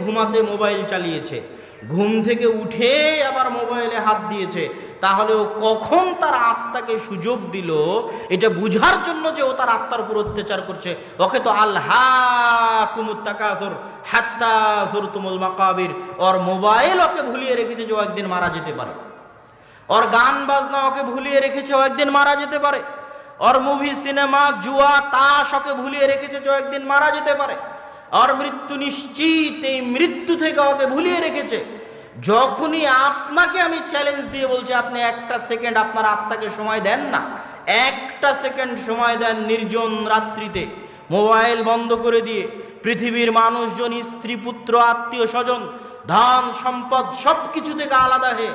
ঘুমাতে মোবাইল চালিয়েছে, ঘুম থেকে উঠে আবার মোবাইলে হাত দিয়েছে, তাহলে ও কখন তার আত্মাকে সুযোগ দিল এটা বুঝার জন্য যে ও তার আত্মার উপর অত্যাচার করছে? ওকে তো আলহাকুমুত তাকাসুর হাত্তা যুরতুমুল মাকাবির, ওর মোবাইল ওকে ভুলিয়ে রেখেছে যে ও একদিন মারা যেতে পারে, ওর গান বাজনা ওকে ভুলিয়ে রেখেছে ও একদিন মারা যেতে পারে, ওর মুভি সিনেমা জুয়া তাস ওকে ভুলিয়ে রেখেছে যে ও একদিন মারা যেতে পারে, আর মৃত্যু নিশ্চিত, এই মৃত্যু থেকে ওকে ভুলিয়ে রেখেছে। যখনই আপনাকে আমি চ্যালেঞ্জ দিয়ে বলছি, আপনি একটা সেকেন্ড আপনার আত্মাকে সময় দেন না, একটা সেকেন্ড সময় দেন নির্জন রাত্রিতে, মোবাইল বন্ধ করে দিয়ে, পৃথিবীর মানুষজন, স্ত্রী পুত্র আত্মীয় স্বজন ধন সম্পদ সব কিছু থেকে আলাদা হয়ে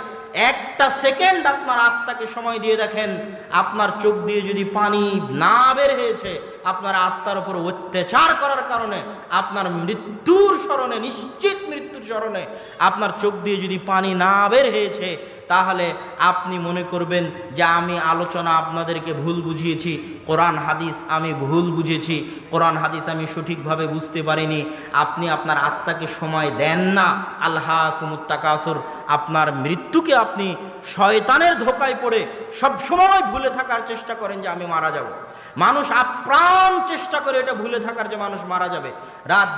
একটা সেকেন্ড আপনার আত্মাকে সময় দিয়ে দেখেন, আপনার চোখ দিয়ে যদি পানি না বের হয়েছে, আপনার আত্মার উপর অত্যাচার করার কারণে, আপনার মৃত্যুর স্মরণে, নিশ্চিত মৃত্যুর স্মরণে আপনার চোখ দিয়ে যদি পানি না বের হয়েছে, তাহলে আপনি মনে করবেন যে আমি আলোচনা আপনাদেরকে ভুল বুঝিয়েছি, কোরআন হাদিস আমি ভুল বুঝেছি, কোরআন হাদিস আমি সঠিকভাবে বুঝতে পারিনি। আপনি আপনার আত্মাকে সময় দেন না। আলহাকুমুত তাকাসুর, আপনার মৃত্যুকে আপনি শয়তানের ধোকায় পড়ে সবসময় ভুলে থাকার চেষ্টা করেন যে আমি মারা যাব। মানুষ আপ্রাণ চেষ্টা করে এটা ভুলে থাকার যে মানুষ মারা যাবে। রাত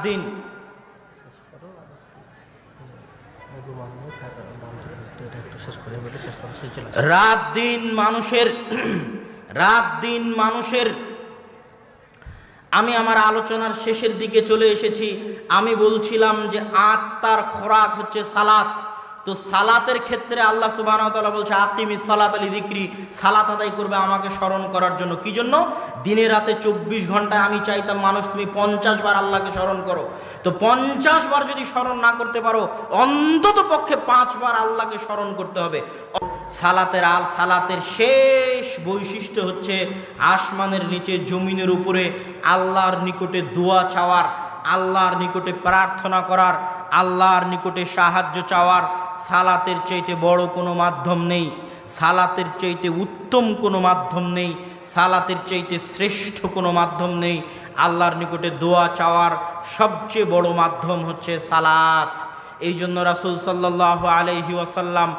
দিন মানুষের আমি আমার আলোচনার শেষের দিকে চলে এসেছি। আমি বলছিলাম যে আত্মার খোরাক হচ্ছে সালাত। তো সালাতের ক্ষেত্রে আল্লাহ সুবহানাহু ওয়া তাআলা বলছে আকিমিস সালাতা লিযিকরি, সালাত আদায় করবে আমাকে স্মরণ করার জন্য। কি জন্য? দিনে রাতে 24 ঘন্টায় আমি চাইতাম মানুষ তুমি 50 বার আল্লাহকে স্মরণ করো। তো 50 বার যদি স্মরণ না করতে পারো, অন্তত পক্ষে 5 বার আল্লাহকে স্মরণ করতে হবে। সালাতের শেষ বৈশিষ্ট্য হচ্ছে আসমানের নিচে জমিনের উপরে আল্লাহর নিকটে দোয়া চাওয়ার, আল্লাহর নিকটে প্রার্থনা করার, আল্লাহর নিকটে সাহায্য চাওয়ার। সালাতের চাইতে বড় কোনো মাধ্যম নেই, সালাতের চাইতে উত্তম কোনো মাধ্যম নেই, সালাতের চাইতে শ্রেষ্ঠ কোনো মাধ্যম নেই। আল্লাহর নিকটে দোয়া চাওয়ার সবচেয়ে বড় মাধ্যম হচ্ছে সালাত। এই জন্য রাসূল সাল্লাল্লাহু আলাইহি ওয়াসাল্লাম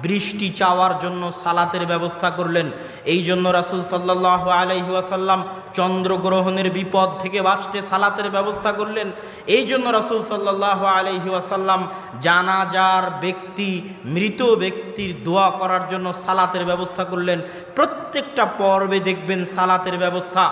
বৃষ্টি চাওয়ার জন্য সালাতের ব্যবস্থা করলেন। এই জন্য রাসূল সাল্লাল্লাহু আলাইহি ওয়াসাল্লাম চন্দ্রগ্রহণের বিপদ থেকে বাঁচতে সালাতের ব্যবস্থা করলেন। এই জন্য রাসূল সাল্লাল্লাহু আলাইহি ওয়াসাল্লাম জানাজার ব্যক্তি, মৃত ব্যক্তির দোয়া করার জন্য সালাতের ব্যবস্থা করলেন। প্রত্যেকটা পর্বে দেখবেন সালাতের ব্যবস্থা।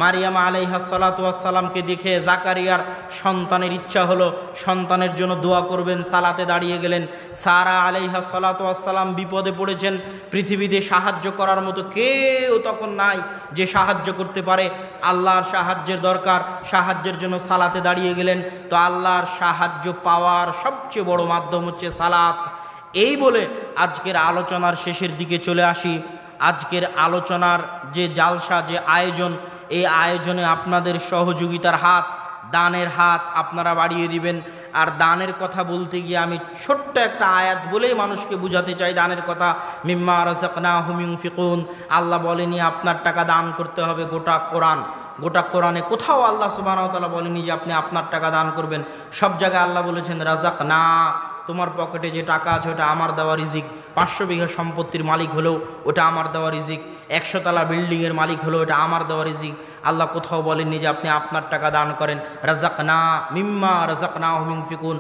মারিয়াম আলাইহাস সালাতু ওয়াস সালামকে দেখে জাকারিয়ার সন্তানের ইচ্ছা হলো, সন্তানের জন্য দোয়া করবেন, সালাতে দাঁড়িয়ে গেলেন। সারা আলাইহাস সালাতু ওয়াস সালাম বিপদে পড়েছেন, পৃথিবীতে সাহায্য করার মতো কেউ তখন নাই যে সাহায্য করতে পারে, আল্লাহর সাহায্যের দরকার, সাহায্যের জন্য সালাতে দাঁড়িয়ে গেলেন। তো আল্লাহর সাহায্য পাওয়ার সবচেয়ে বড় মাধ্যম হচ্ছে সালাত। এই বলে আজকের আলোচনার শেষের দিকে চলে আসি। আজকের আলোচনার যে জালসা, যে আয়োজন, এই আয়োজনে আপনাদের সহযোগিতার হাত, দানের হাত আপনারা বাড়িয়ে দিবেন। আর দানের কথা বলতে গিয়ে আমি ছোট্ট একটা আয়াত বলেই মানুষকে বুঝাতে চাই দানের কথা। মিম্মা রাযাকনাহুম ইউনফিকুন, আল্লাহ বলেনি আপনার টাকা দান করতে হবে। গোটা কোরআনে কোথাও আল্লাহ সুবহানাহু ওয়া তাআলা বলেনি যে আপনি আপনার টাকা দান করবেন। সব জায়গায় আল্লাহ বলেছেন রাযাকনা, তোমার পকেটে যে টাকা আছে ওটা আমার দেওয়া রিজিক। 500 বিঘা সম্পত্তির মালিক হলেও ওটা আমার দেওয়া রিজিক। 100 তলা বিল্ডিংয়ের মালিক হলেও এটা আমার দেওয়া রিজিক। আল্লাহ কোথাও বলেননি যে আপনি আপনার টাকা দান করেন। রাযাকনা মিম্মা রাযাকনাহুম ইউনফিকুন,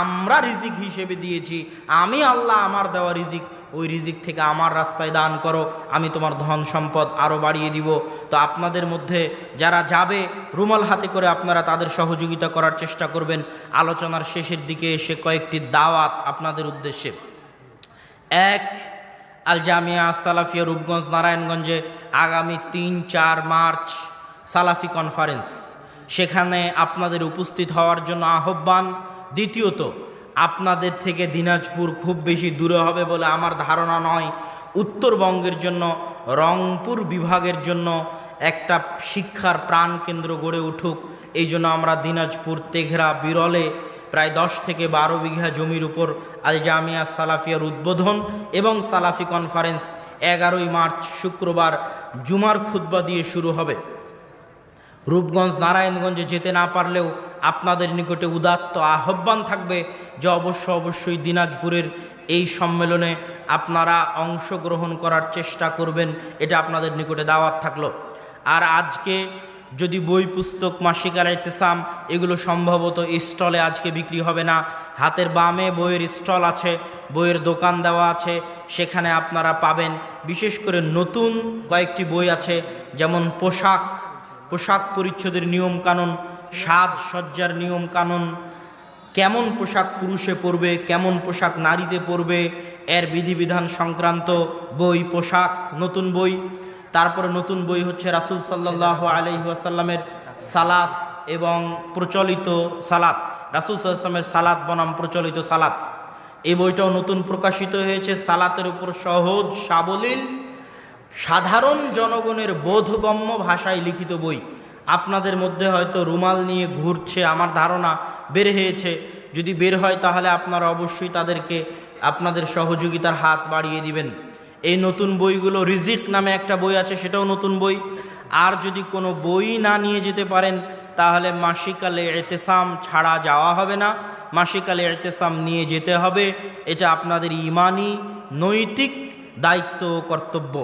আমরা রিজিক হিসেবে দিয়েছি, আমি আল্লাহ আমার দেওয়া রিজিক, ওই রিজিক থেকে আমার রাস্তায় দান করো, আমি তোমার ধন সম্পদ আরও বাড়িয়ে দিব। তো আপনাদের মধ্যে যারা যাবে রুমাল হাতে করে আপনারা তাদের সহযোগিতা করার চেষ্টা করবেন। আলোচনার শেষের দিকে এসে কয়েকটি দাওয়াত আপনাদের উদ্দেশ্যে। এক, আল জামিয়া সালাফিয়া রূপগঞ্জ নারায়ণগঞ্জে আগামী 3-4 মার্চ সালাফি কনফারেন্স, সেখানে আপনাদের উপস্থিত হওয়ার জন্য আহ্বান। দ্বিতীয়ত, আপনাদের থেকে দিনাজপুর খুব বেশি দূরে হবে বলে আমার ধারণা নয়। উত্তরবঙ্গের জন্য, রংপুর বিভাগের জন্য একটা শিক্ষার প্রাণকেন্দ্র গড়ে উঠুক, এই জন্য আমরা দিনাজপুর তেঘরা বিরলে প্রায় 10 থেকে 12 বিঘা জমির উপর আল জামিয়া সালাফিয়ার উদ্বোধন এবং সালাফি কনফারেন্স 11ই মার্চ শুক্রবার জুমার খুতবা দিয়ে শুরু হবে। রূপগঞ্জ নারায়ণগঞ্জে যেতে না পারলেও আপনাদের নিকটে উদাত্ত আহ্বান থাকবে যে অবশ্যই দিনাজপুরের এই সম্মেলনে আপনারা অংশগ্রহণ করার চেষ্টা করবেন, এটা আপনাদের নিকটে দাওয়াত থাকলো। আর আজকে যদি বই পুস্তক, মাসিক আল ইতিসাম এগুলো সম্ভবত স্টলে আজকে বিক্রি হবে না। হাতের বামে বইয়ের স্টল আছে, বইয়ের দোকান দেওয়া আছে, সেখানে আপনারা পাবেন। বিশেষ করে নতুন কয়েকটি বই আছে, যেমন পোশাক পরিচ্ছদের নিয়ম কানুন, সাজসজ্জার নিয়ম কানুন, কেমন পোশাক পুরুষে পরবে, কেমন পোশাক নারীতে পরবে, এর বিধিবিধান সংক্রান্ত বই, পোশাক, নতুন বই। তারপরে নতুন বই হচ্ছে রাসূল সাল্লাল্লাহু আলাইহি ওয়াসাল্লামের সালাত এবং প্রচলিত সালাত, রাসূল সাল্লাল্লাহু আলাইহি ওয়াসাল্লামের সালাত বনাম প্রচলিত সালাত, এই বইটাও নতুন প্রকাশিত হয়েছে। সালাতের উপর সহজ সাবলীল সাধারণ জনগণের বোধগম্য ভাষায় লিখিত বই। আপনাদের মধ্যে হয়তো রুমাল নিয়ে ঘুরছে আমার ধারণা, বের হয়েছে। যদি বের হয় তাহলে আপনারা অবশ্যই তাদেরকে আপনাদের সহযোগিতার হাত বাড়িয়ে দিবেন। এই নতুন বইগুলো, রিজিক নামে একটা বই আছে, সেটাও নতুন বই। আর যদি কোনো বই না নিয়ে যেতে পারেন তাহলে মাসিক আল ইতিসাম ছাড়া যাওয়া হবে না, মাসিক আল ইতিসাম নিয়ে যেতে হবে। এটা আপনাদের ঈমানি নৈতিক দায়িত্ব ও কর্তব্য।